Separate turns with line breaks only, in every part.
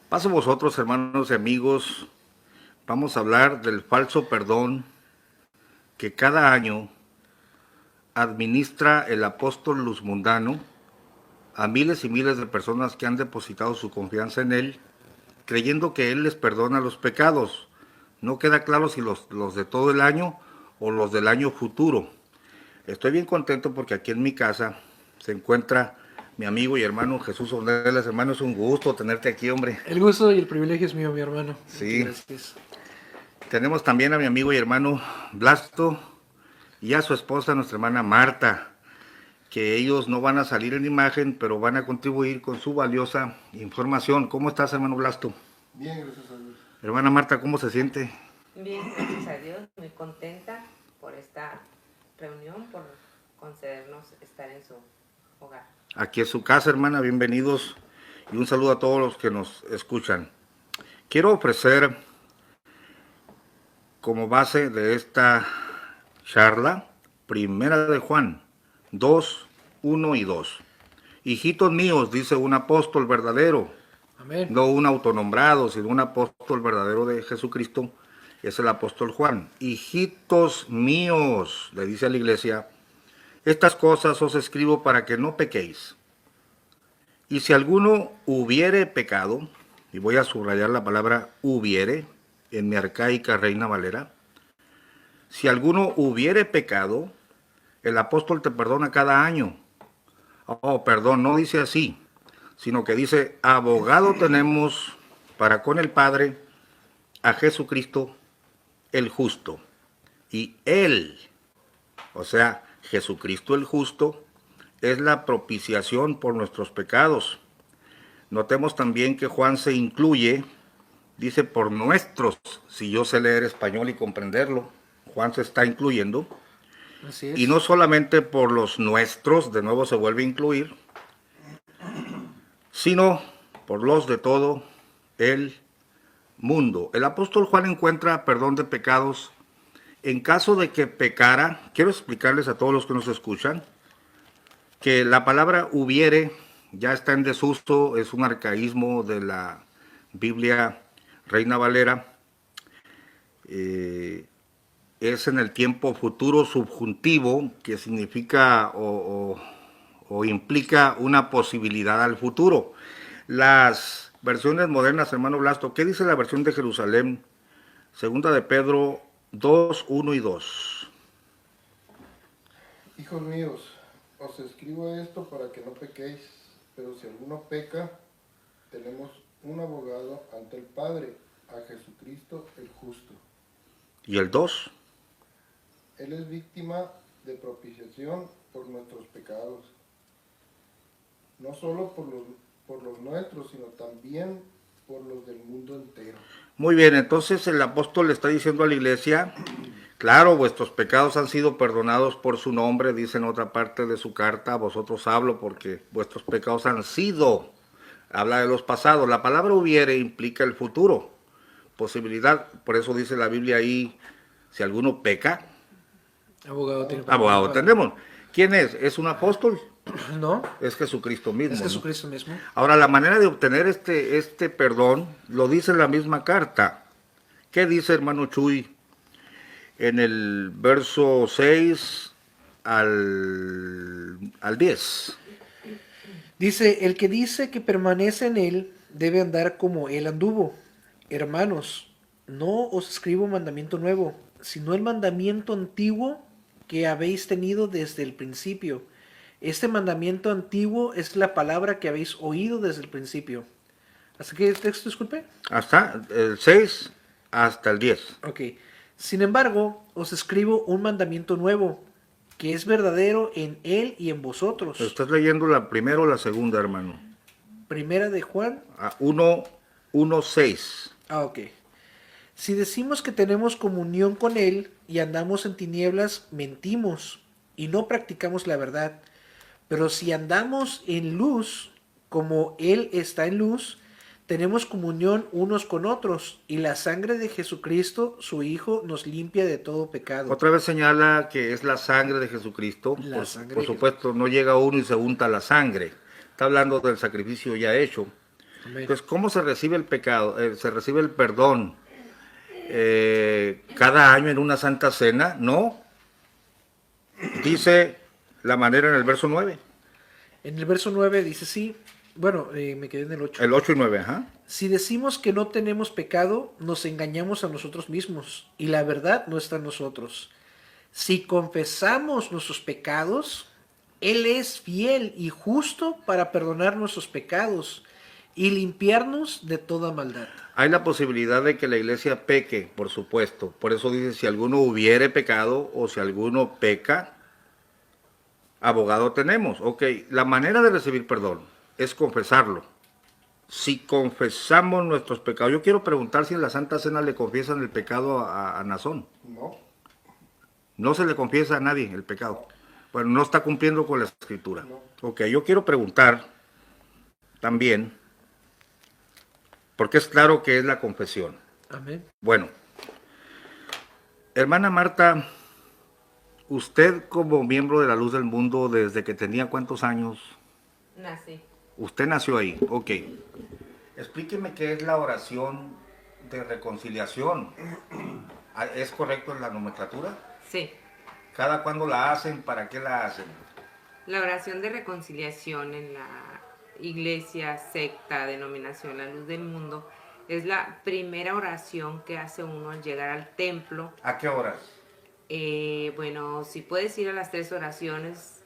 Paso vosotros, hermanos y amigos, vamos a hablar del falso perdón que cada año administra el apóstol Luz Mundano a miles y miles de personas que han depositado su confianza en él, creyendo que él les perdona los pecados. No queda claro si los de todo el año o los del año futuro. Estoy bien contento porque aquí en mi casa se encuentra mi amigo y hermano Jesús Ornelas. Hermano, es un gusto tenerte aquí, hombre.
El gusto y el privilegio es mío, mi hermano.
Sí.
Muchas gracias.
Tenemos también a mi amigo y hermano Blasto y a su esposa, nuestra hermana Marta, que ellos no van a salir en imagen, pero van a contribuir con su valiosa información. ¿Cómo estás, hermano Blasto?
Bien, gracias a Dios.
Hermana Marta, ¿cómo se siente?
Bien, gracias a Dios, muy contenta por esta reunión, por concedernos estar en su hogar.
Aquí es su casa, hermana, bienvenidos y un saludo a todos los que nos escuchan. Quiero ofrecer como base de esta charla, Primera de Juan 2, 1 y 2. Hijitos míos, dice un apóstol verdadero,
Amén.
no un autonombrado, sino un apóstol verdadero de Jesucristo, es el apóstol Juan. Hijitos míos, le dice a la iglesia, estas cosas os escribo para que no pequéis. Y si alguno hubiere pecado, y voy a subrayar la palabra hubiere, en mi arcaica Reina Valera, si alguno hubiere pecado, el apóstol te perdona cada año. Oh, perdón, no dice así, sino que dice, abogado tenemos para con el Padre a Jesucristo el justo. Y Él, o sea, Jesucristo el justo, es la propiciación por nuestros pecados. Notemos también que Juan se incluye, dice por nuestros, si yo sé leer español y comprenderlo, Juan se está incluyendo,
Así es.
y no solamente por los nuestros, de nuevo se vuelve a incluir, sino por los de todo el mundo. El apóstol Juan encuentra perdón de pecados en caso de que pecara. Quiero explicarles a todos los que nos escuchan que la palabra hubiere ya está en desuso, es un arcaísmo de la Biblia Reina Valera. Es en el tiempo futuro subjuntivo, que significa o implica una posibilidad al futuro. Las versiones modernas, hermano Blasto, ¿qué dice la versión de Jerusalén? Segunda de Pedro 2, 1 y 2.
Hijos míos, os escribo esto para que no pequéis, pero si alguno peca, tenemos un abogado ante el Padre, a Jesucristo el justo.
¿Y el 2?
Él es víctima de propiciación por nuestros pecados, no solo por los nuestros, sino también por los del mundo entero.
Muy bien, entonces el apóstol le está diciendo a la iglesia, claro, vuestros pecados han sido perdonados por su nombre, dice en otra parte de su carta, a vosotros hablo porque vuestros pecados han sido, habla de los pasados, la palabra hubiere implica el futuro, posibilidad, por eso dice la Biblia ahí, si alguno peca,
Abogado tiene
abogado tenemos. ¿Quién es? ¿Es un apóstol?
No,
Es Jesucristo mismo.
es
¿no?
Jesucristo mismo.
Ahora, la manera de obtener este perdón lo dice en la misma carta. ¿Qué dice, hermano Chuy? En el verso 6 al 10.
Dice, el que dice que permanece en él debe andar como él anduvo. Hermanos, no os escribo mandamiento nuevo, sino el mandamiento antiguo que habéis tenido desde el principio. Este mandamiento antiguo es la palabra que habéis oído desde el principio. ¿Hasta qué texto, disculpe?
Hasta el 6 hasta el 10.
Ok. Sin embargo, os escribo un mandamiento nuevo, que es verdadero en él y en vosotros.
¿Estás leyendo la primera o la segunda, hermano?
Primera de Juan.
1, 6.
Ok. Si decimos que tenemos comunión con él y andamos en tinieblas, mentimos y no practicamos la verdad. Pero si andamos en luz, como él está en luz, tenemos comunión unos con otros, y la sangre de Jesucristo, su Hijo, nos limpia de todo pecado.
Otra vez señala que es la sangre de Jesucristo.
Sangre
Por
de
supuesto, no llega uno y se unta la sangre. Está hablando del sacrificio ya hecho.
Amén.
Entonces, ¿cómo se recibe el pecado? Se recibe el perdón cada año en una santa cena. No, dice la manera en el verso 9.
En el verso 9 dice sí. Bueno, me quedé en el 8.
El 8 y 9, ajá.
Si decimos que no tenemos pecado, nos engañamos a nosotros mismos y la verdad no está en nosotros. Si confesamos nuestros pecados, Él es fiel y justo para perdonar nuestros pecados y limpiarnos de toda maldad.
Hay la posibilidad de que la iglesia peque, por supuesto. Por eso dice, si alguno hubiere pecado o si alguno peca, abogado tenemos. Ok, la manera de recibir perdón es confesarlo. Si confesamos nuestros pecados, yo quiero preguntar si en la Santa Cena le confiesan el pecado a Nazón.
No,
No se le confiesa a nadie el pecado. Bueno, no está cumpliendo con la escritura.
No.
Ok, yo quiero preguntar también, porque es claro que es la confesión.
Amén.
Bueno, hermana Marta, usted como miembro de la Luz del Mundo, ¿desde que tenía cuántos años?
Nací.
Usted nació ahí, ok. Explíqueme qué es la oración de reconciliación. ¿Es correcto en la nomenclatura?
Sí.
¿Cada cuándo la hacen? ¿Para qué la hacen?
La oración de reconciliación en la iglesia, secta, denominación La Luz del Mundo, es la primera oración que hace uno al llegar al templo.
¿A qué horas?
Bueno, si puedes ir a las 3 oraciones,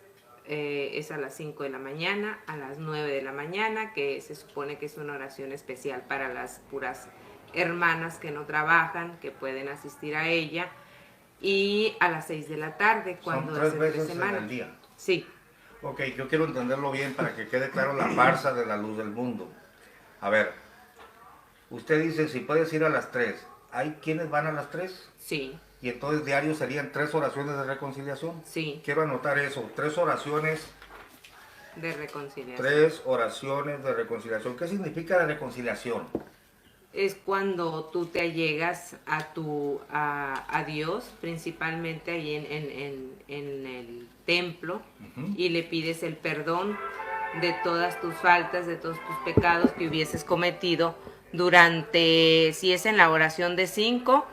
es a las 5 de la mañana, a las 9 de la mañana, que se supone que es una oración especial para las puras hermanas que no trabajan, que pueden asistir a ella, y a las 6 de la tarde, cuando
Son 3
es entre
veces en
semana.
el día.
Sí.
Ok, yo quiero entenderlo bien para que quede claro la farsa de la Luz del Mundo. A ver, usted dice si puedes ir a las 3. ¿Hay quienes van a las 3?
Sí,
Y entonces diario serían 3 oraciones de reconciliación.
sí,
Quiero anotar eso, 3 oraciones,
de reconciliación.
3 oraciones de reconciliación. ¿Qué significa la reconciliación?
Es cuando tú te allegas a Dios, principalmente ahí en el templo, y le pides el perdón de todas tus faltas, de todos tus pecados que hubieses cometido durante, si es en la oración de 5,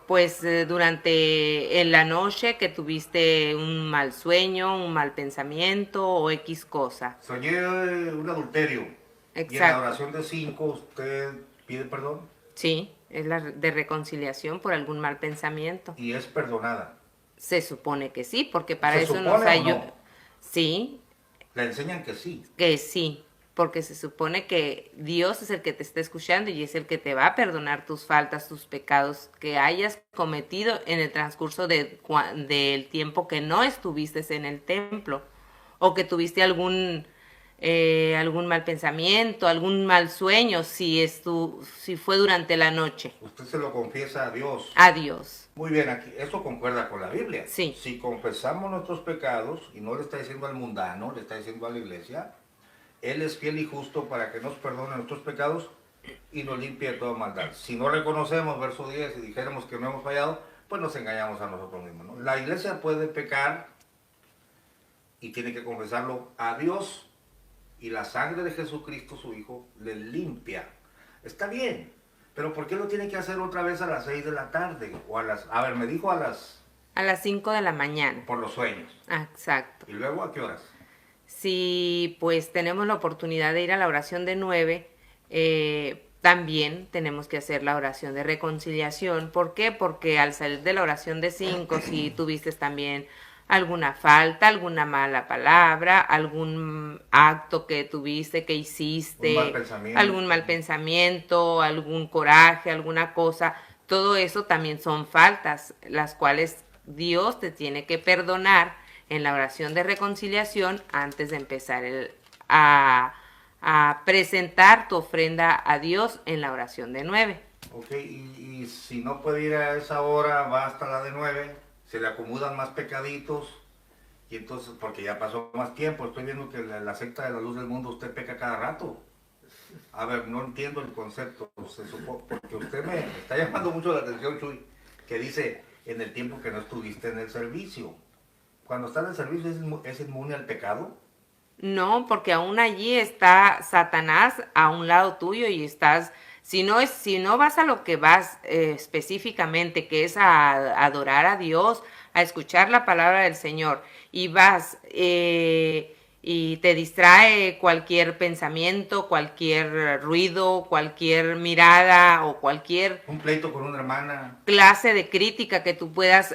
pues durante en la noche que tuviste un mal sueño, un mal pensamiento o X cosa.
Soñé un adulterio. Y en la
Exacto.
oración de 5 usted pide perdón
Sí, es la de reconciliación por algún mal pensamiento.
y es perdonada.
Se supone que sí, porque para
¿Se
eso
supone
nos
o
ayuda.
no?
Sí,
Le enseñan que sí.
porque se supone que Dios es el que te está escuchando y es el que te va a perdonar tus faltas, tus pecados que hayas cometido en el transcurso del tiempo que no estuviste en el templo o que tuviste algún mal pensamiento, algún mal sueño, si fue durante la noche.
Usted se lo confiesa a Dios.
A Dios.
Muy bien, aquí, esto concuerda con la Biblia.
Sí.
Si confesamos nuestros pecados, y no le está diciendo al mundano, le está diciendo a la iglesia, Él es fiel y justo para que nos perdone nuestros pecados y nos limpie de toda maldad. Si no reconocemos, verso 10, y dijéramos que no hemos fallado, pues nos engañamos a nosotros mismos, ¿no? La iglesia puede pecar y tiene que confesarlo a Dios, y la sangre de Jesucristo, su Hijo, le limpia. Está bien, pero ¿por qué lo tiene que hacer otra vez a las 6 de la tarde? O a ver, me dijo
A las 5 de la mañana.
por los sueños.
Ah, exacto.
¿Y luego a qué horas?
Si pues tenemos la oportunidad de ir a la oración de 9, también tenemos que hacer la oración de reconciliación. ¿Por qué? Porque al salir de la oración de 5, si tuviste también alguna falta, alguna mala palabra, algún acto que tuviste, que hiciste,
Un mal pensamiento.
algún mal pensamiento, algún coraje, alguna cosa, todo eso también son faltas, las cuales Dios te tiene que perdonar en la oración de reconciliación antes de empezar a presentar tu ofrenda a Dios en la oración de 9.
Ok, y si no puede ir a esa hora, va hasta la de 9, se le acumulan más pecaditos, y entonces, porque ya pasó más tiempo, estoy viendo que la secta de la Luz del Mundo usted peca cada rato. A ver, no entiendo el concepto, porque usted me está llamando mucho la atención, Chuy, que dice, en el tiempo que no estuviste en el servicio. Cuando está en el servicio, ¿es inmune al pecado?
No, porque aún allí está Satanás a un lado tuyo y estás, si no vas a lo que vas específicamente, que es a adorar a Dios, a escuchar la palabra del Señor, y vas y te distrae cualquier pensamiento, cualquier ruido, cualquier mirada o cualquier
Un pleito con una hermana.
clase de crítica que tú puedas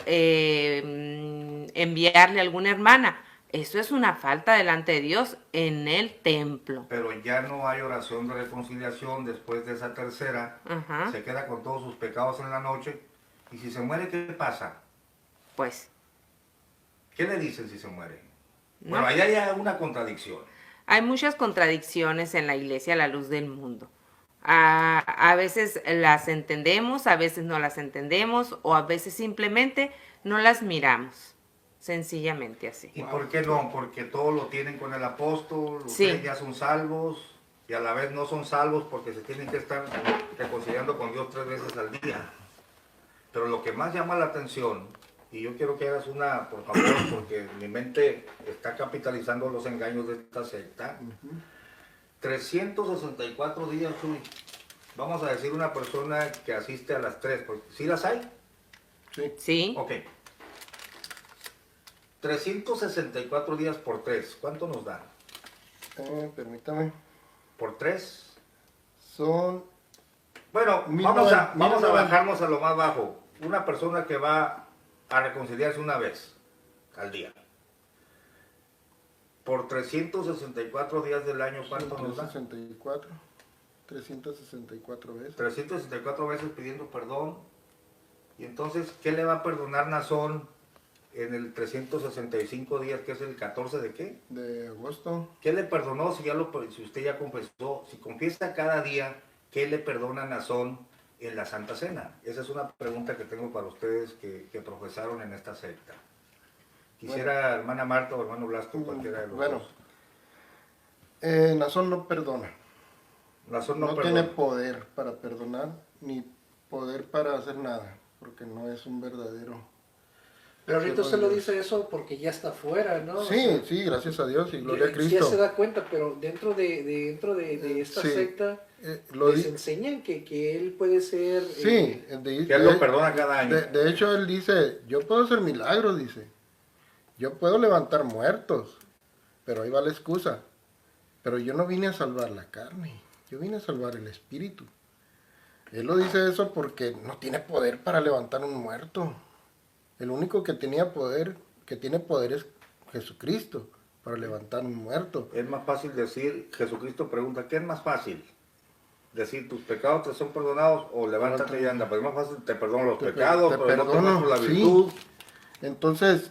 enviarle a alguna hermana. Eso es una falta delante de Dios en el templo.
Pero ya no hay oración de reconciliación después de esa tercera.
Ajá.
Se queda con todos sus pecados en la noche. Y si se muere, ¿qué pasa?
Pues
¿Qué le dicen si se muere?
No.
Bueno, ahí hay una contradicción.
hay muchas contradicciones en la iglesia a la luz del mundo. A veces las entendemos, a veces no las entendemos o a veces simplemente no las miramos. Sencillamente así.
¿Y por qué no? Porque todos lo tienen con el apóstol,
Sí.
ustedes ya son salvos y a la vez no son salvos porque se tienen que estar reconciliando con Dios 3 veces al día. Pero lo que más llama la atención, y yo quiero que hagas una, por favor, porque mi mente está capitalizando los engaños de esta secta. 364 días, Chuy. Vamos a decir una persona que asiste a las 3, porque ¿sí las hay?
Sí.
Sí.
Ok. 364 días por 3, ¿cuánto nos da?
Permítame.
¿Por 3?
Son
Bueno,
Mil
vamos a
noven-
bajarnos a lo más bajo. Una persona que va a reconciliarse una vez al día. Por 364 días del año, ¿cuánto nos da?
364 veces.
364 veces pidiendo perdón. Y entonces, ¿qué le va a perdonar Nazón en el 365 días, que es el 14 de qué?
De agosto.
¿Qué le perdonó si usted ya confesó? Si confiesa cada día, ¿qué le perdona Nazón en la Santa Cena? Esa es una pregunta que tengo para ustedes que profesaron en esta secta. Quisiera, hermana Marta o hermano Blasco, cualquiera de los
Bueno,
dos.
Nazón no perdona.
Nazón
No
no
tiene
perdona.
poder para perdonar, ni poder para hacer nada, porque no es un verdadero.
Pero ahorita usted
Siervo
lo
de Dios.
dice eso porque ya está fuera, ¿no?
Sí,
O sea,
sí, gracias a Dios y gloria a
ya
Cristo.
se da cuenta, pero dentro de esta
Sí.
secta
Lo
les
di-
enseñan que él puede ser...
Sí,
Que él lo perdona cada año.
de hecho él dice, yo puedo hacer milagros, dice. Yo puedo levantar muertos, pero ahí va la excusa. Pero yo no vine a salvar la carne, yo vine a salvar el espíritu. Él lo dice eso porque no tiene poder para levantar un muerto. El único que tenía poder, que tiene poder es Jesucristo para levantar un muerto.
Es más fácil decir, Jesucristo pregunta, ¿qué es más fácil? Decir, tus pecados te son perdonados o levántate y anda. Pues es más fácil, te perdono los pecados,
te
pero no te
perdono,
muestro la
sí.
virtud.
Entonces,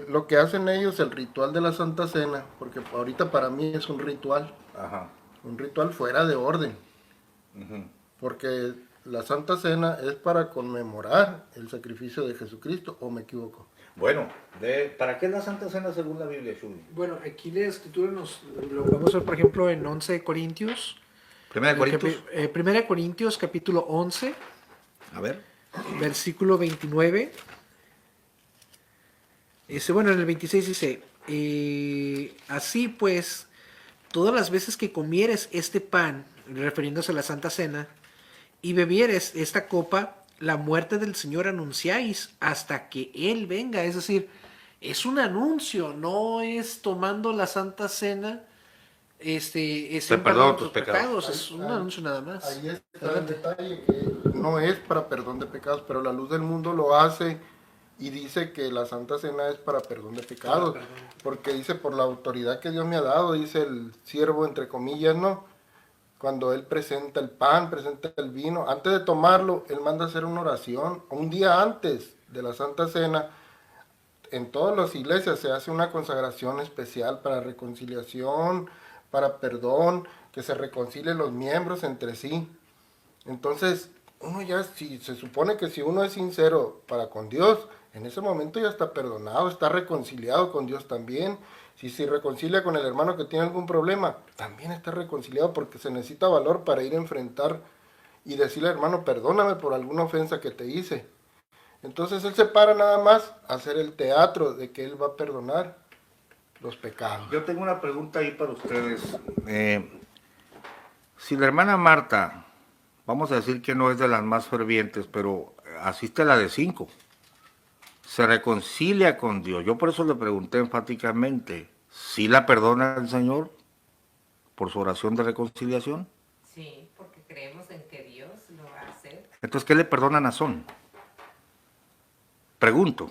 lo que hacen ellos, el ritual de la Santa Cena, porque ahorita para mí es un ritual fuera de orden,
Ujú.
porque la Santa Cena es para conmemorar el sacrificio de Jesucristo, ¿o me equivoco?
Bueno, ¿para qué es la Santa Cena según la Biblia, Shui?
Bueno, aquí la escritura lo vamos a ver, por ejemplo, en 11 Corintios.
Primera de Corintios.
1 Corintios, capítulo 11,
A ver.
versículo 29. Bueno, en el 26 dice, así pues, todas las veces que comieres este pan, refiriéndose a la Santa Cena, y bebieres esta copa, la muerte del Señor anunciáis hasta que Él venga. Es decir, es un anuncio, no es tomando la Santa Cena,
perdono tus pecados.
es un anuncio nada más.
Ahí está el
Adelante.
detalle, que no es para perdón de pecados, pero la luz del mundo lo hace y dice que la Santa Cena es para perdón de pecados,
Para perdón.
porque dice, por la autoridad que Dios me ha dado, dice el siervo, entre comillas, ¿no? Cuando él presenta el pan, presenta el vino, antes de tomarlo, él manda a hacer una oración. Un día antes de la Santa Cena, en todas las iglesias se hace una consagración especial para reconciliación, para perdón, que se reconcilien los miembros entre sí. Entonces, uno ya, si se supone que si uno es sincero para con Dios, en ese momento ya está perdonado, está reconciliado con Dios también. Si se reconcilia con el hermano que tiene algún problema, también está reconciliado, porque se necesita valor para ir a enfrentar y decirle, hermano, perdóname por alguna ofensa que te hice. Entonces él se para nada más a hacer el teatro de que él va a perdonar,
los pecados.
Yo tengo una pregunta ahí para ustedes. Si la hermana Marta, vamos a decir que no es de las más fervientes, pero asiste a la de 5, se reconcilia con Dios. Yo por eso le pregunté enfáticamente, ¿sí la perdona el Señor por su oración de reconciliación?
Sí, porque creemos en que Dios lo va a hacer.
Entonces, ¿qué le perdona a Nazón? Pregunto.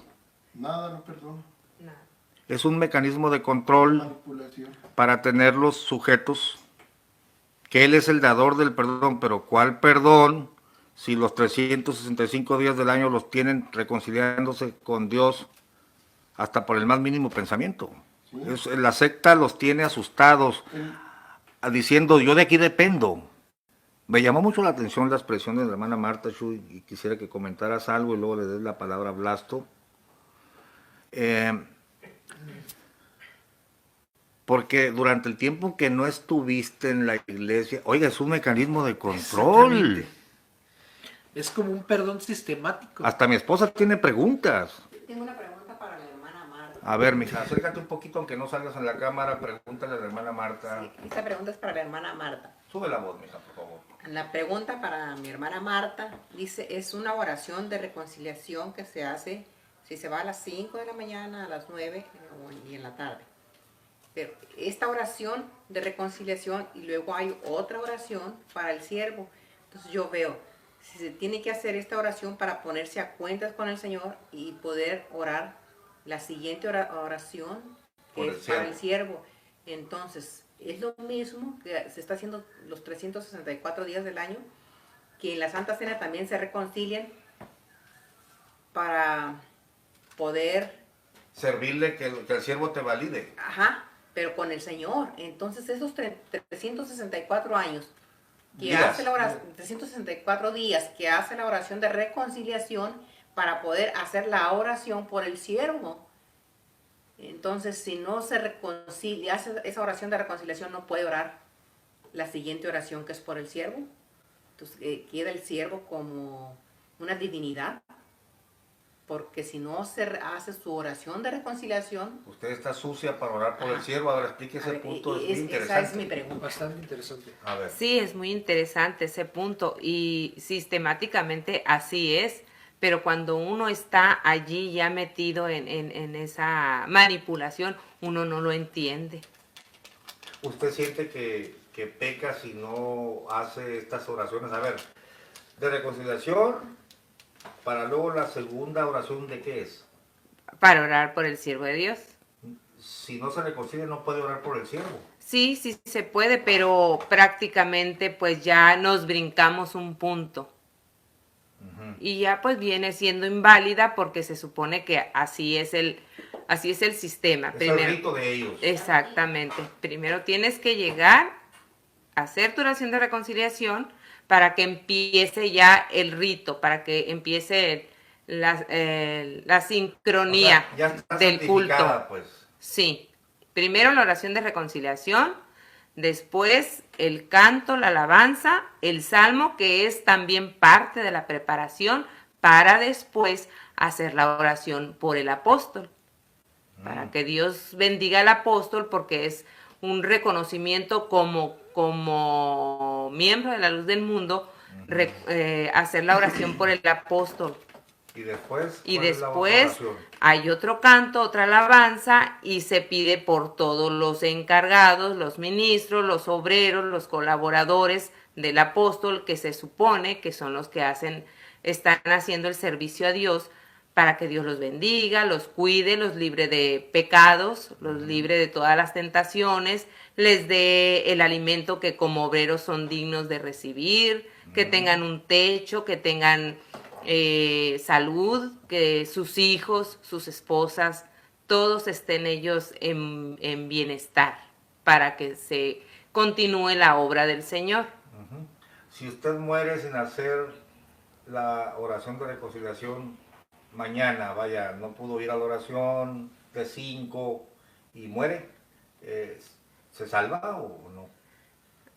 Nada no perdona.
Nada.
Es un mecanismo de control
Manipulación.
para tenerlos sujetos, que Él es el dador del perdón, pero ¿cuál perdón si los 365 días del año los tienen reconciliándose con Dios hasta por el más mínimo pensamiento?
Sí.
La secta los tiene asustados, diciendo, yo de aquí dependo. Me llamó mucho la atención la expresión de la hermana Marta, Shui, y quisiera que comentaras algo y luego le des la palabra a Blasto. Porque durante el tiempo que no estuviste en la iglesia, oiga, es un mecanismo de control.
Exactamente. Es como un perdón sistemático.
Hasta mi esposa tiene preguntas.
Tengo una pregunta para la hermana Marta.
A ver, mija, acércate un poquito, aunque no salgas en la cámara, pregúntale a la hermana Marta.
Sí, esta pregunta es para la hermana Marta.
Sube la voz, mija, por favor.
La pregunta para mi hermana Marta dice, es una oración de reconciliación que se hace si se va a las 5 de la mañana, a las 9 y en la tarde. Pero esta oración de reconciliación y luego hay otra oración para el siervo. Entonces yo veo, si se tiene que hacer esta oración para ponerse a cuentas con el Señor y poder orar la siguiente oración que
Por
es
el
para
siervo.
el siervo. Entonces, es lo mismo que se está haciendo los 364 días del año, que en la Santa Cena también se reconcilian para poder,
Servirle que el siervo te valide.
ajá, pero con el Señor. Entonces, esos 364 años que
Días.
hace la oración, 364 días que hace la oración de reconciliación para poder hacer la oración por el siervo. Entonces, si no se reconcilia, hace esa oración de reconciliación, no puede orar la siguiente oración que es por el siervo. Entonces, queda el siervo como una divinidad, porque si no se hace su oración de reconciliación,
Usted está sucia para orar por el siervo. Ahora explique
a
ese
ver,
punto, es muy
esa
interesante.
es mi pregunta.
Bastante interesante.
A ver.
Sí, es muy interesante ese punto y sistemáticamente así es, pero cuando uno está allí ya metido en esa manipulación, uno no lo entiende.
¿Usted siente que peca si no hace estas oraciones? A ver, de reconciliación, para luego la segunda oración, ¿de qué es?
Para orar por el siervo de Dios.
Si no se reconcilia, no puede orar por el siervo.
Sí, sí se puede, pero prácticamente pues ya nos brincamos un punto. Y ya pues viene siendo inválida porque se supone que así es el sistema.
Es el rito de ellos.
Exactamente. Primero tienes que llegar a hacer tu oración de reconciliación para que empiece ya el rito, para que empiece la sincronía
O sea, ya está
del culto.
santificada, pues.
Sí, primero la oración de reconciliación, después el canto, la alabanza, el salmo, que es también parte de la preparación para después hacer la oración por el apóstol, para que Dios bendiga al apóstol, porque es un reconocimiento como miembro de la luz del mundo, hacer la oración por el apóstol.
Y después,
Y
¿cuál es la otra
después
oración?
hay otro canto, otra alabanza y se pide por todos los encargados, los ministros, los obreros, los colaboradores del apóstol, que se supone que son los que están haciendo el servicio a Dios, para que Dios los bendiga, los cuide, los libre de pecados, los libre de todas las tentaciones, les dé el alimento que como obreros son dignos de recibir, que tengan un techo, que tengan salud, que sus hijos, sus esposas, todos estén ellos en bienestar para que se continúe la obra del Señor.
Si usted muere sin hacer la oración de reconciliación mañana, vaya, no pudo ir a la oración de 5 y muere, ¿se salva o no?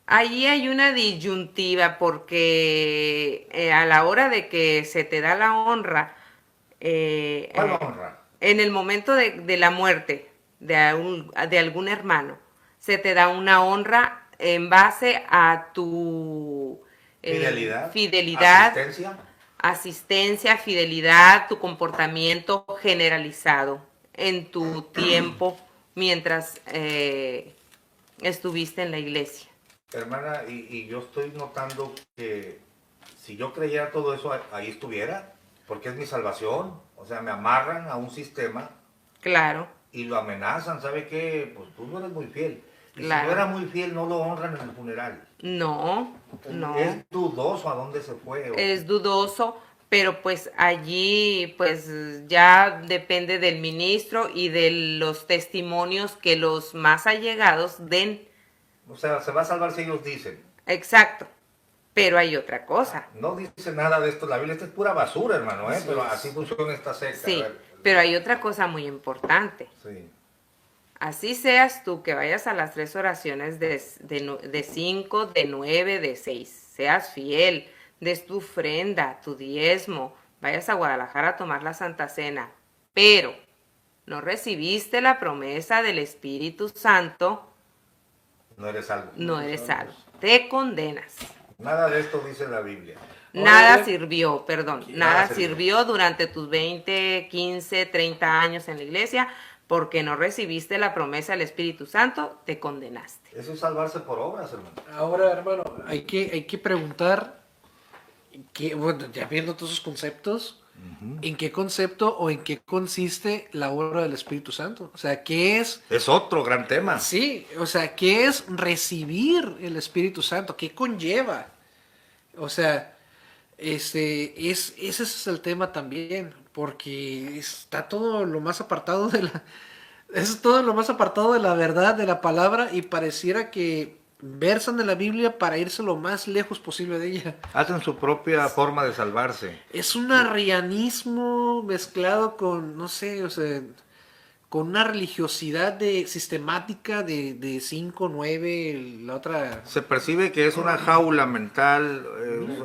Allí hay una disyuntiva porque a la hora de que se te da la honra,
¿Cuál honra?
en el momento de la muerte, de algún hermano, se te da una honra en base a tu fidelidad, asistencia, fidelidad, tu comportamiento generalizado en tu tiempo mientras estuviste en la iglesia.
Hermana, y yo estoy notando que si yo creyera todo eso, ahí estuviera, porque es mi salvación. O sea, me amarran a un sistema.
Claro.
Y lo amenazan, ¿sabe qué? Pues tú no eres muy fiel. Y
Claro.
si no era muy fiel, no lo honran en el funeral.
No, no.
Es dudoso a dónde se fue.
Es dudoso, pero pues allí pues ya depende del ministro y de los testimonios que los más allegados den.
O sea, se va a salvar si ellos dicen.
Exacto. Pero hay otra cosa.
No dice nada de esto la Biblia, esta es pura basura, hermano, ¿eh?
Así
Pero
es.
así funciona esta secta.
Sí,
A ver.
pero hay otra cosa muy importante.
Sí.
Así seas tú que vayas a las 3 oraciones de 5, de 9, de 6. Seas fiel, des tu ofrenda, tu diezmo, vayas a Guadalajara a tomar la Santa Cena. Pero no recibiste la promesa del Espíritu Santo,
No eres salvo.
no eres salvo. Te condenas.
Nada de esto dice la Biblia.
Nada
Ahora,
sirvió, perdón,
Nada
nada
sirvió.
sirvió durante tus 20, 15, 30 años en la iglesia porque no recibiste la promesa del Espíritu Santo, te condenaste.
Eso es salvarse por obras, hermano.
Ahora, hermano, hay que preguntar, bueno, ya viendo todos esos conceptos, ¿en qué concepto o en qué consiste la obra del Espíritu Santo? O sea, ¿qué es?
Es otro gran tema.
Sí, o sea, ¿qué es recibir el Espíritu Santo? ¿Qué conlleva? O sea, ese es el tema también, porque está todo lo más apartado es todo lo más apartado de la verdad, de la palabra, y pareciera que versan de la Biblia para irse lo más lejos posible de ella.
Hacen su propia forma de salvarse.
Es un arrianismo mezclado con, no sé, o sea, con una religiosidad sistemática de 5, 9, la otra...
Se percibe que es una jaula mental,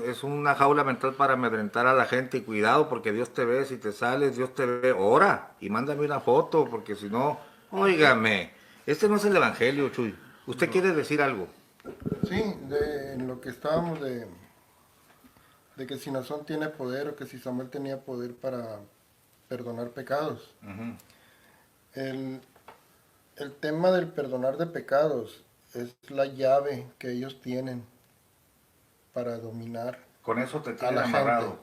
es una jaula mental para amedrentar a la gente y cuidado porque Dios te ve, si te sales, Dios te ve, ora y mándame una foto porque si no, óigame, este no es el evangelio, Chuy. ¿Usted quiere decir algo?
Sí, en lo que estábamos de que si Nazón tiene poder o que si Samuel tenía poder para perdonar pecados.
Ujú.
El tema del perdonar de pecados es la llave que ellos tienen para dominar
Con eso te
a
tienen
la
amarrado.
gente.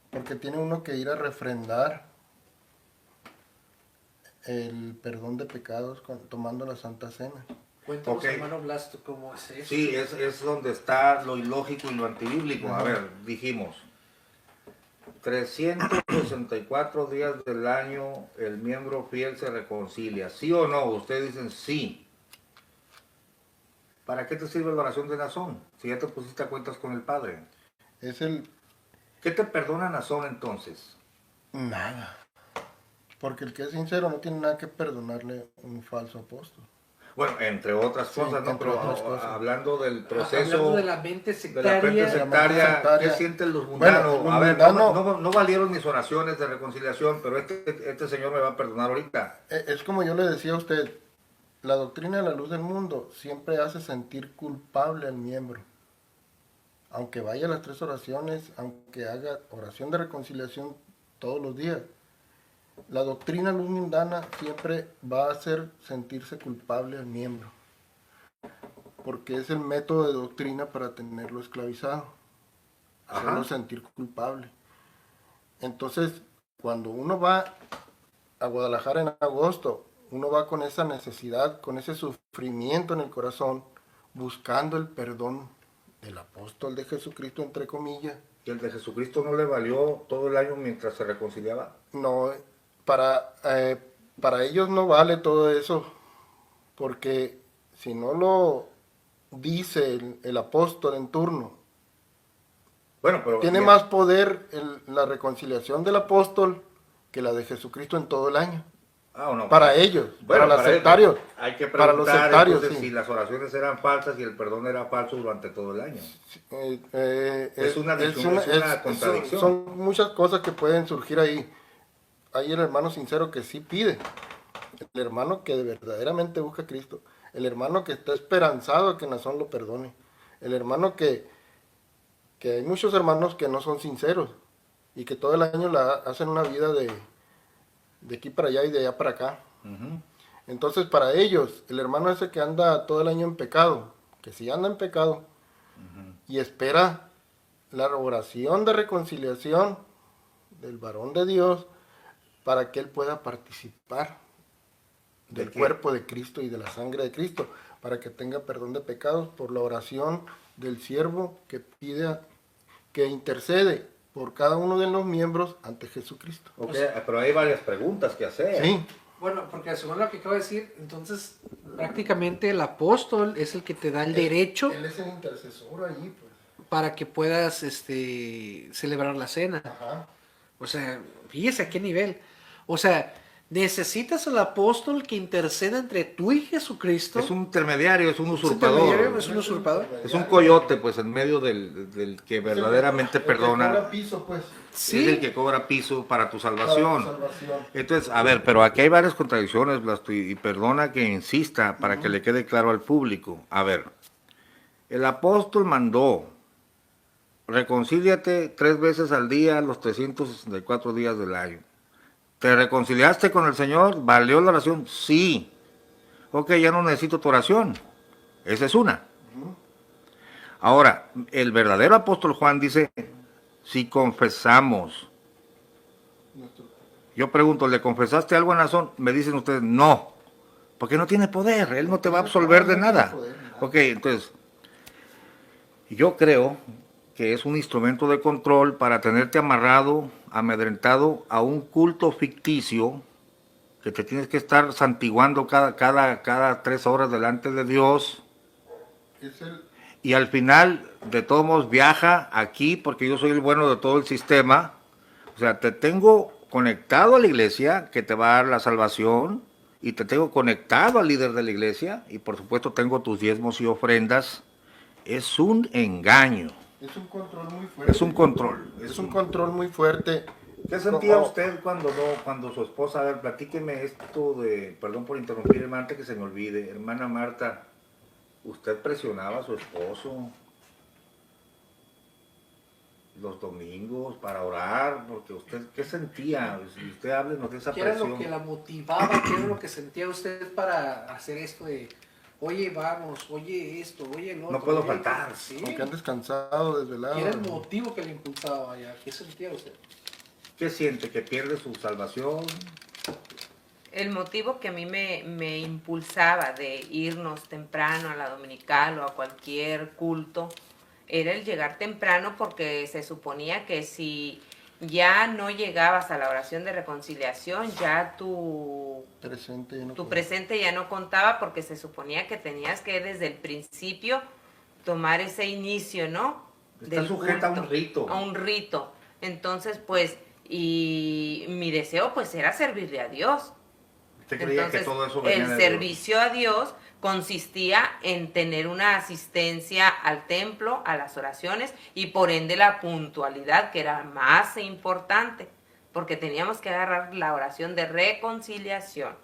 Porque tiene uno que ir a refrendar el perdón de pecados tomando la Santa Cena.
Cuéntanos,
Ok.
hermano Blasto, cómo es eso.
Sí, es donde está lo ilógico y lo antibíblico. A ver, dijimos, 364 días del año el miembro fiel se reconcilia. ¿Sí o no? Ustedes dicen sí. ¿Para qué te sirve la oración de Nazón? Si ya te pusiste a cuentas con el Padre.
Es el
¿Qué te perdona Nazón entonces?
nada. Porque el que es sincero no tiene nada que perdonarle un falso apóstol.
Bueno, entre otras
Sí,
cosas, ¿no?
entre
Pero
otras cosas.
hablando del proceso...
Hablando de la mente
de
sectaria.
la mente sectaria,
sectaria.
¿qué sienten los mundanos?
Bueno, los
a ver,
mundanos-
no valieron mis oraciones de reconciliación, pero este señor me va a perdonar ahorita.
Es como yo le decía a usted, la doctrina de la luz del mundo siempre hace sentir culpable al miembro. Aunque vaya a las 3 oraciones, aunque haga oración de reconciliación todos los días, la doctrina luz mundana siempre va a hacer sentirse culpable al miembro. Porque es el método de doctrina para tenerlo esclavizado. Hacerlo
Ajá.
sentir culpable. Entonces, cuando uno va a Guadalajara en agosto, uno va con esa necesidad, con ese sufrimiento en el corazón, buscando el perdón del apóstol de Jesucristo, entre comillas.
¿Y el de Jesucristo no le valió todo el año mientras se reconciliaba?
No, para ellos no vale todo eso, porque si no lo dice el apóstol en turno,
Bueno, pero...
tiene
bien,
más poder la reconciliación del apóstol que la de Jesucristo en todo el año.
Ah, ¿o no?
Para ellos,
Bueno,
para los
ellos,
sectarios.
hay que
para los
preguntar
sectarios,
entonces,
sí.
si las oraciones eran falsas y el perdón era falso durante todo el año. Es una contradicción.
Son muchas cosas que pueden surgir ahí. Hay el hermano sincero que sí pide el hermano que verdaderamente busca a Cristo, el hermano que está esperanzado que Nazón lo perdone, el hermano que hay muchos hermanos que no son sinceros y que todo el año hacen una vida de aquí para allá y de allá para acá. Entonces para ellos, el hermano ese que anda todo el año en pecado, que si anda en pecado y espera la oración de reconciliación del varón de Dios para que él pueda participar del cuerpo de Cristo y de la sangre de Cristo, para que tenga perdón de pecados por la oración del siervo que pide, que intercede por cada uno de los miembros ante Jesucristo.
Ok, pero hay varias preguntas que hacer.
Sí,
Bueno, porque según lo que acabo de decir, entonces prácticamente el apóstol es el que te da el derecho
él es el intercesor allí, pues.
para que puedas celebrar la cena.
Ajá.
O sea, fíjese a qué nivel. O sea, necesitas al apóstol que interceda entre tú y Jesucristo.
Es un intermediario, es un
¿Es intermediario?
usurpador.
¿Es un usurpador?
Es un coyote, pues, en medio del que verdaderamente
El que
perdona.
cobra piso, pues.
Sí.
Es el que cobra piso para tu
Para
salvación.
tu salvación.
Entonces, a ver, pero aquí hay varias contradicciones, Blasto, y perdona que insista para que le quede claro al público. A ver, el apóstol mandó, reconcíliate 3 veces al día, los 364 días del año. ¿Te reconciliaste con el Señor? ¿Valió la oración? Sí. Ok, ya no necesito tu oración. Esa es una. Ahora, el verdadero apóstol Juan dice, si confesamos. Yo pregunto, ¿le confesaste algo a Nazón? Me dicen ustedes, no. Porque no tiene poder, él no te va a absolver de nada. Ok, entonces, yo creo que es un instrumento de control para tenerte amarrado, amedrentado a un culto ficticio que te tienes que estar santiguando cada 3 horas delante de Dios.
Es el,
Y al final, de todos modos, viaja aquí porque yo soy el bueno de todo el sistema. O sea, te tengo conectado a la iglesia que te va a dar la salvación y te tengo conectado al líder de la iglesia y por supuesto tengo tus diezmos y ofrendas. Es un engaño.
es un control muy fuerte.
Es un control.
Es un control muy fuerte.
¿Qué sentía
No,
usted cuando su esposa, a ver, platíqueme esto de, perdón por interrumpir, hermana, antes que se me olvide, hermana Marta, ¿usted presionaba a su esposo los domingos para orar? Porque usted, ¿qué sentía? Si usted háblenos de esa
¿Qué era
presión.
lo que la motivaba? ¿Qué era lo que sentía usted para hacer esto de, oye, vamos, oye esto, oye el otro?
No puedo
oye,
faltar.
Sí.
Aunque andes cansado, desvelado.
¿Qué era el motivo que le impulsaba allá? ¿Qué sentía usted?
¿Qué siente? ¿Que pierde su salvación?
El motivo que a mí me impulsaba de irnos temprano a la dominical o a cualquier culto era el llegar temprano, porque se suponía que si ya no llegabas a la oración de reconciliación, ya tu presente ya no contaba, porque se suponía que tenías que desde el principio tomar ese inicio, ¿no?
Está sujeta a un rito.
A un rito. Entonces, pues, y mi deseo pues era servirle a Dios.
¿Usted creía
Entonces,
que todo eso venía
el
de
servicio a Dios consistía en tener una asistencia al templo, a las oraciones y por ende la puntualidad, que era más importante, porque teníamos que agarrar la oración de reconciliación.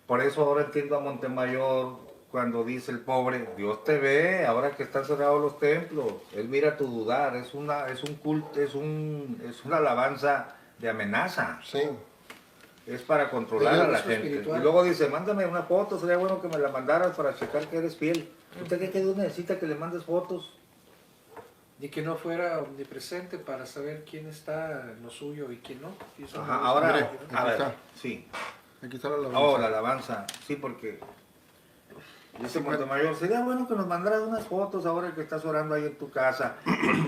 Por eso ahora entiendo a Montemayor cuando dice el pobre, Dios te ve, ahora que están cerrados los templos, Él mira tu dudar, es un culto, es una alabanza de amenaza.
Sí.
Es para controlar a la gente.
espiritual.
Y luego dice, mándame una foto, sería bueno que me la mandaras para checar que eres fiel. ¿Usted cree que Dios necesita que le mandes fotos?
Y que no fuera omnipresente para saber quién está en lo suyo y quién no. Y eso
Ajá,
no-
ahora,
Mire,
a
aquí
ver,
está.
sí.
Aquí está la alabanza.
Oh, la alabanza, sí, porque dice Montemayor, sería bueno que nos mandaras unas fotos ahora que estás orando ahí en tu casa.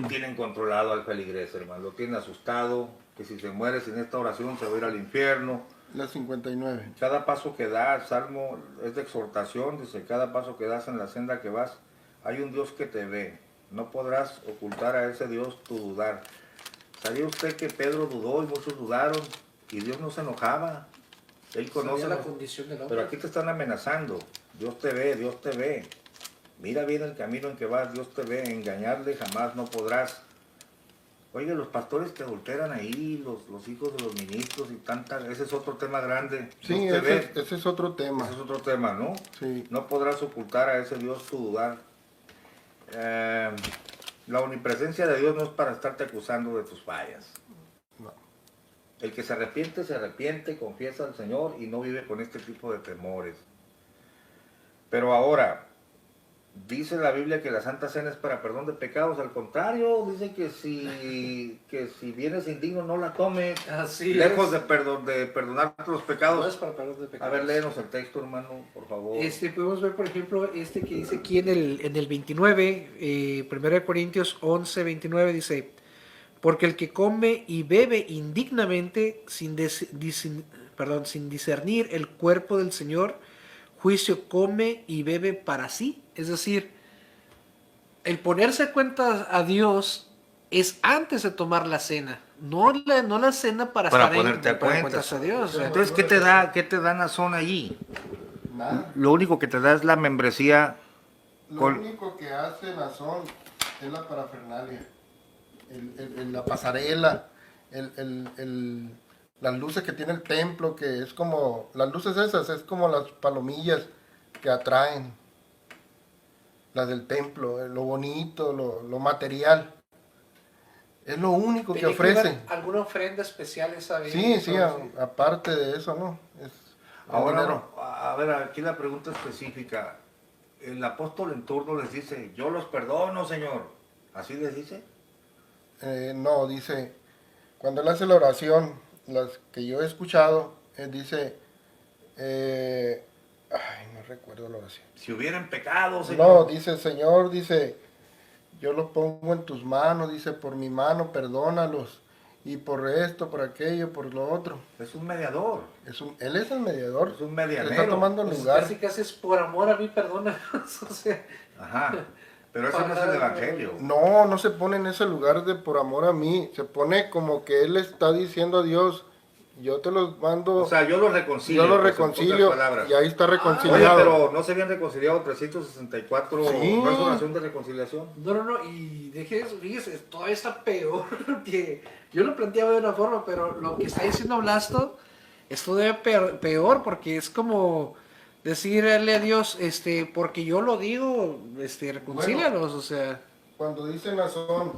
Tienen controlado al feligres, hermano, lo tienen asustado, que si se muere sin esta oración se va a ir al infierno.
La 59.
Cada paso que das, Salmo es de exhortación, dice, cada paso que das en la senda que vas, hay un Dios que te ve. No podrás ocultar a ese Dios tu dudar. ¿Sabía usted que Pedro dudó y muchos dudaron? Y Dios no se enojaba. Él conoce
sabía la condición del hombre.
pero aquí te están amenazando. Dios te ve, Dios te ve. Mira bien el camino en que vas, Dios te ve. Engañarle jamás no podrás. Oye, los pastores que adulteran ahí, los hijos de los ministros y tanta, ese es otro tema grande.
Sí,
¿No te ve?
ese es otro tema.
Ese es otro tema, ¿no?
Sí.
No podrás ocultar a ese Dios tu dudar. La omnipresencia de Dios no es para estarte acusando de tus fallas.
No.
El que se arrepiente, confiesa al Señor y no vive con este tipo de temores. Pero ahora, dice la Biblia que la Santa Cena es para perdón de pecados. Al contrario, dice que si vienes indigno no la tomes.
Así
Lejos
es.
de perdonarte los
No es
pecados.
para perdón de
A
pecados.
ver, léenos el texto, hermano, por favor.
Podemos ver, por ejemplo, que dice aquí en el 29, 1 Corintios 11, 29, dice, porque el que come y bebe indignamente sin discernir el cuerpo del Señor, juicio come y bebe para sí. Es decir, el ponerse a cuentas a Dios es antes de tomar la cena, no la cena para
Para
estar
ponerte a
para
cuentas.
a Dios. O sea,
Entonces, ¿qué te da Nazón allí?
Nada.
Lo único que te da es la membresía.
Lo
Con-
único que hace Nazón es la parafernalia, la pasarela, las luces que tiene el templo, que es como, las luces esas, es como las palomillas que atraen, las del templo, lo bonito, lo material. Es lo único que
¿tenía
ofrece.
llevar alguna ofrenda especial esa vez?
Sí, sí,
O sí.
aparte de eso, ¿no? Es el
Ahora,
dinero.
a ver, aquí la pregunta específica. El apóstol en turno les dice, yo los perdono, Señor. ¿Así les dice?
No, dice, cuando él hace la oración, las que yo he escuchado, él dice, no recuerdo la oración.
Si hubieran pecado,
No,
Señor.
dice, Señor, dice, yo los pongo en tus manos, dice, por mi mano, perdónalos, y por esto, por aquello, por lo otro.
Es un mediador.
Él es el mediador,
Es un
él
medianero.
está tomando el
Pues
lugar.
casi es por amor a mí, perdona. O sea,
Ajá. Pero ese no es el evangelio.
No se pone en ese lugar de por amor a mí, se pone como que él está diciendo a Dios, yo te los mando,
O sea, yo los reconcilio.
yo los
pues, en pocas
reconcilio,
palabras.
y ahí está
Oye,
reconciliado.
pero ¿no se habían reconciliado 364?
Sí.
¿No es oración de reconciliación?
no, y deje eso, fíjese, todavía está peor que yo lo planteaba de una forma, pero lo que está diciendo Blasto es todavía peor, porque es como decirle a Dios, porque yo lo digo, reconcílialos, o sea.
Cuando dice Nazón,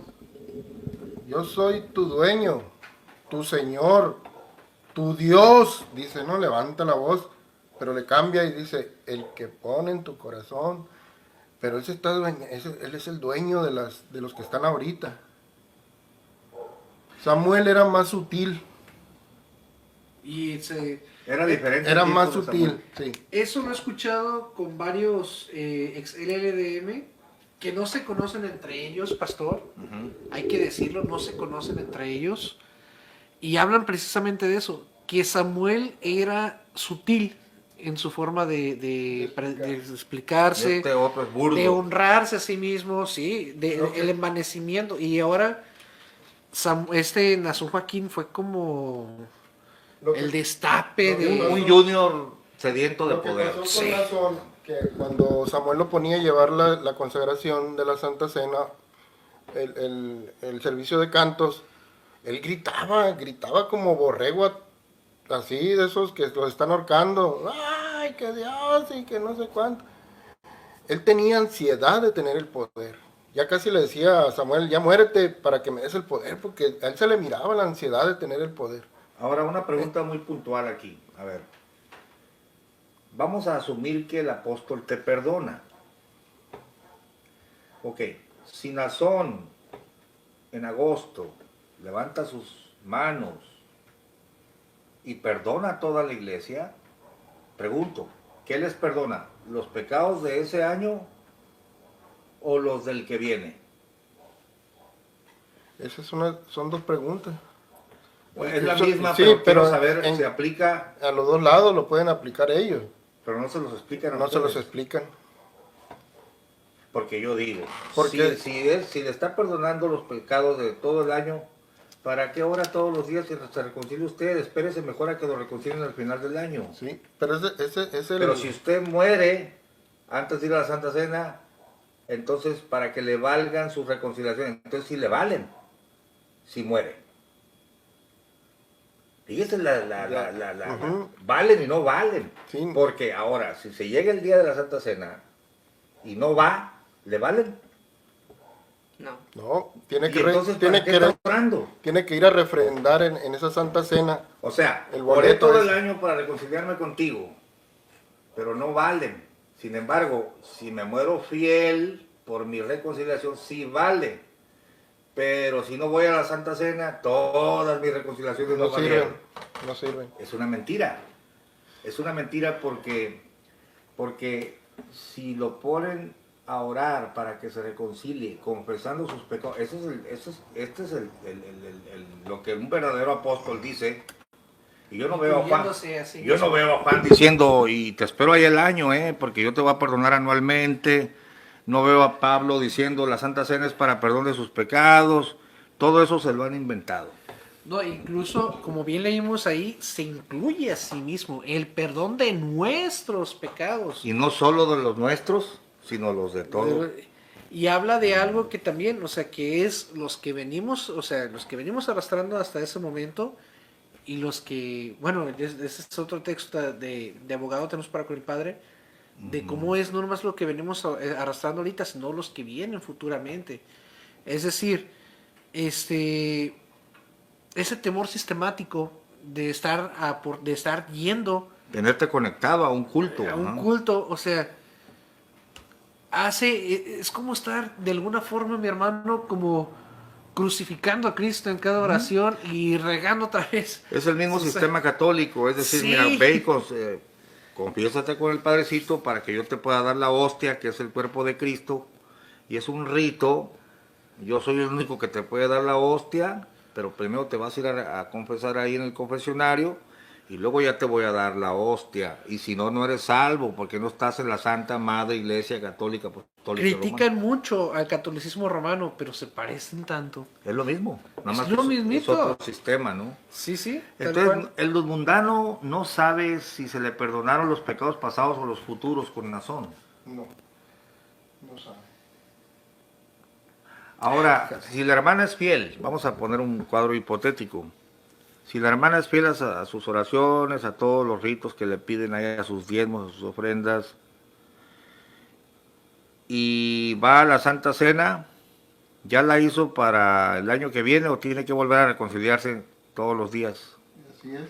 yo soy tu dueño, tu Señor, tu Dios, dice, no, levanta la voz, pero le cambia y dice, el que pone en tu corazón, pero él es el dueño de los que están ahorita. Samuel era más sutil,
Y
Era diferente.
era
el
más
tiempo de
sutil,
Samuel.
sí.
eso lo he escuchado con varios ex LLDM que no se conocen entre ellos, pastor. Hay que decirlo, no se conocen entre ellos. Y hablan precisamente de eso, que Samuel era sutil en su forma de explicarse,
Este otro es burdo.
de honrarse a sí mismo, sí, el envanecimiento. Y ahora Nazón Joaquín fue como
Lo que-
el destape
lo que
de...
pasó-
Un junior sediento de
Lo que
poder.
pasó con
Sí.
Nazón, que cuando Samuel lo ponía a llevar la consagración de la Santa Cena, el servicio de cantos, él gritaba como borrego, así de esos que los están ahorcando, ¡ay, que Dios! Y que no sé cuánto. Él tenía ansiedad de tener el poder. Ya casi le decía a Samuel, ya muérete para que me des el poder, porque a él se le miraba la ansiedad de tener el poder.
Ahora, una pregunta muy puntual aquí. A ver. Vamos a asumir que el apóstol te perdona. Ok. Si Nazón en agosto levanta sus manos y perdona a toda la iglesia, pregunto, ¿qué les perdona? ¿Los pecados de ese año o los del que viene?
Esas son dos preguntas.
Es la
Eso-
misma,
sí,
pero quiero
pero
saber
en-
si aplica,
A los dos lados lo pueden aplicar ellos,
pero no se los explican a
no se los
ustedes.
explican.
Porque yo digo,
Porque-
si le está perdonando los pecados de todo el año, ¿para qué ahora todos los días se reconcilie usted? Espérese mejor a que lo reconcilien al final del año.
Sí, pero ese es el...
Pero si usted muere antes de ir a la Santa Cena, entonces para que le valgan sus reconciliaciones, entonces sí le valen. si muere. Fíjese
Ujú.
valen y no valen.
Sí.
Porque ahora, si se llega el día de la Santa Cena y no va, ¿le valen?
No.
No, tiene
Y
que,
entonces,
tiene,
¿para qué
que,
está orando?
tiene que ir a refrendar en esa Santa Cena.
O sea,
El
oré
boleto
todo
es-
el año para reconciliarme contigo, pero no valen. Sin embargo, si me muero fiel por mi reconciliación, sí vale. Pero si no voy a la Santa Cena, todas mis reconciliaciones no
No
valieron.
sirven, no sirven.
Es una mentira. Es una mentira porque si lo ponen a orar para que se reconcilie, confesando sus pecados, este es lo que un verdadero apóstol dice. Y yo no veo a Juan,
Incluyéndose a sí
yo no
mismo.
veo a Juan diciendo, y te espero ahí el año, porque yo te voy a perdonar anualmente. No veo a Pablo diciendo, la Santa Cena es para perdón de sus pecados. Todo eso se lo han inventado.
No, incluso, como bien leímos ahí, se incluye a sí mismo el perdón de nuestros pecados.
Y no solo de los nuestros, sino los de todos.
Y habla de algo que también, o sea, que es los que venimos, o sea, los que venimos arrastrando hasta ese momento y los que, bueno, ese es otro texto de abogado tenemos para con el Padre, de cómo es no nomás lo que venimos arrastrando ahorita, sino los que vienen futuramente. Es decir, ese temor sistemático de estar de estar yendo
Tenerte conectado a un culto.
a un
ajá.
culto, o sea, es como estar de alguna forma, mi hermano, como crucificando a Cristo en cada oración y regando otra vez.
Es el mismo
O sea,
sistema católico, es decir,
sí.
mira, ve y confiésate con el Padrecito para que yo te pueda dar la hostia, que es el cuerpo de Cristo, y es un rito. Yo soy el único que te puede dar la hostia, pero primero te vas a ir a confesar ahí en el confesionario y luego ya te voy a dar la hostia. Y si no, no eres salvo porque no estás en la Santa Madre Iglesia Católica Apostólica
Critican
Romana.
mucho al catolicismo romano, pero se parecen tanto.
Es lo mismo, nada
Es
más
lo
que
mismito.
es otro sistema, ¿no?
Sí, sí. Tal
Entonces,
cual.
el mundano no sabe si se le perdonaron los pecados pasados o los futuros con Nazón.
No, no sabe.
Ahora, si la hermana es fiel, vamos a poner un cuadro hipotético. Si la hermana es fiel a sus oraciones, a todos los ritos que le piden ahí, a sus diezmos, a sus ofrendas, y va a la Santa Cena, ¿ya la hizo para el año que viene o tiene que volver a reconciliarse todos los días?
Así es.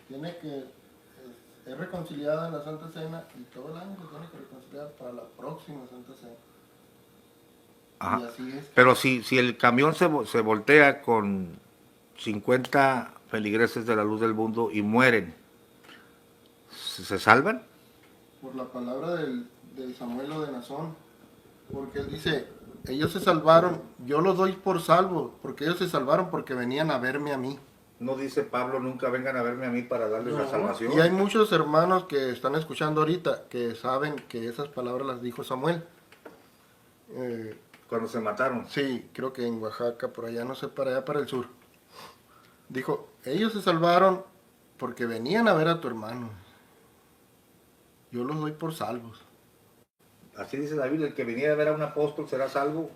Tiene que es reconciliada en la Santa Cena y todo el año se tiene que reconciliar para la próxima Santa Cena.
Ajá.
Y así es.
Pero si el camión se voltea con 50 feligreses de la luz del mundo y mueren, ¿se salvan?
Por la palabra del Samuel o de Nazón, porque él dice, ellos se salvaron, yo los doy por salvo, porque ellos se salvaron porque venían a verme a mí.
No dice Pablo, nunca vengan a verme a mí para darles la
No.
salvación.
Y hay muchos hermanos que están escuchando ahorita que saben que esas palabras las dijo Samuel.
Cuando se mataron.
Sí, creo que en Oaxaca, por allá, no sé, para allá, para el sur. Dijo, ellos se salvaron porque venían a ver a tu hermano. Yo los doy por salvos.
Así dice la Biblia, el que viniera a ver a un apóstol será salvo.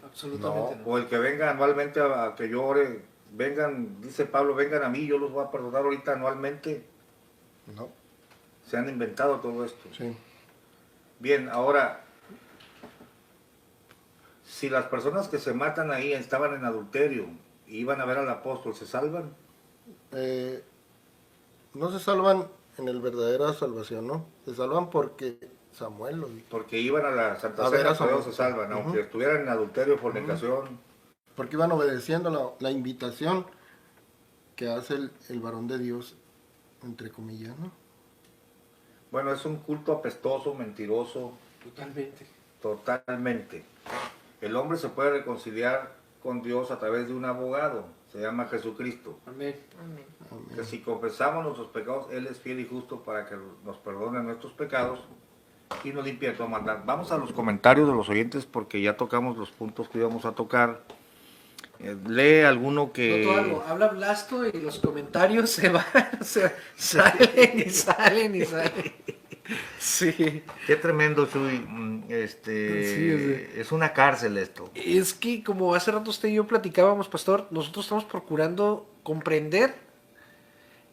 Absolutamente no.
O el que venga anualmente a que yo ore, vengan, dice Pablo, vengan a mí, yo los voy a perdonar ahorita anualmente.
No,
Se han inventado todo esto.
sí.
Bien, ahora, si las personas que se matan ahí estaban en adulterio y iban a ver al apóstol, ¿se salvan?
No se salvan en el verdadera salvación, ¿no? Se salvan porque Samuel lo dijo.
Porque iban a la Santa
A ver
Cena,
a Samuel.
todos se salvan,
Ujú.
aunque estuvieran en adulterio, fornicación.
Porque iban obedeciendo la invitación que hace el varón de Dios, entre comillas, ¿no?
Bueno, es un culto apestoso, mentiroso,
Totalmente.
totalmente. El hombre se puede reconciliar con Dios a través de un abogado, se llama Jesucristo.
Amén.
Amén.
Que si confesamos nuestros pecados, Él es fiel y justo para que nos perdone nuestros pecados y nos limpie de toda maldad. Vamos a los comentarios de los oyentes porque ya tocamos los puntos que íbamos a tocar. Lee alguno que...
Noto algo, habla Blasto y los comentarios se van, salen y salen y salen. Sí.
Qué tremendo, Chuy.
Sí.
Es una cárcel esto.
Es que como hace rato usted y yo platicábamos, pastor, nosotros estamos procurando comprender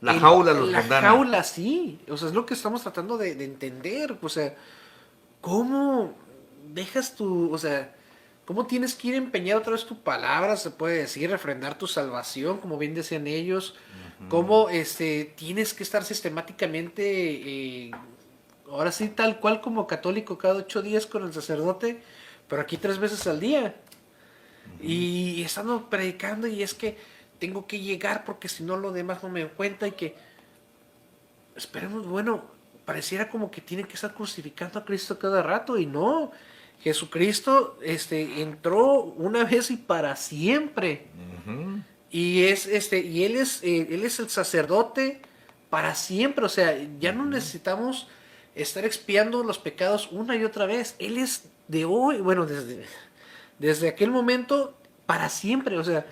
La jaula los
la
condena.
jaula, sí. O sea, es lo que estamos tratando de entender. O sea, ¿cómo dejas tu, o sea, cómo tienes que ir a empeñar otra vez tu palabra, se puede decir, refrendar tu salvación, como bien decían ellos? Cómo tienes que estar sistemáticamente, ahora sí, tal cual como católico, cada 8 días con el sacerdote, pero aquí 3 veces al día. Y estando predicando, y es que tengo que llegar porque si no lo demás no me cuenta, y que esperemos, bueno, pareciera como que tiene que estar crucificando a Cristo cada rato, y no. Jesucristo entró una vez y para siempre.
Ujú.
Y y él es el sacerdote para siempre, o sea, ya no necesitamos estar expiando los pecados una y otra vez. Él es de hoy, bueno, desde aquel momento para siempre, o sea,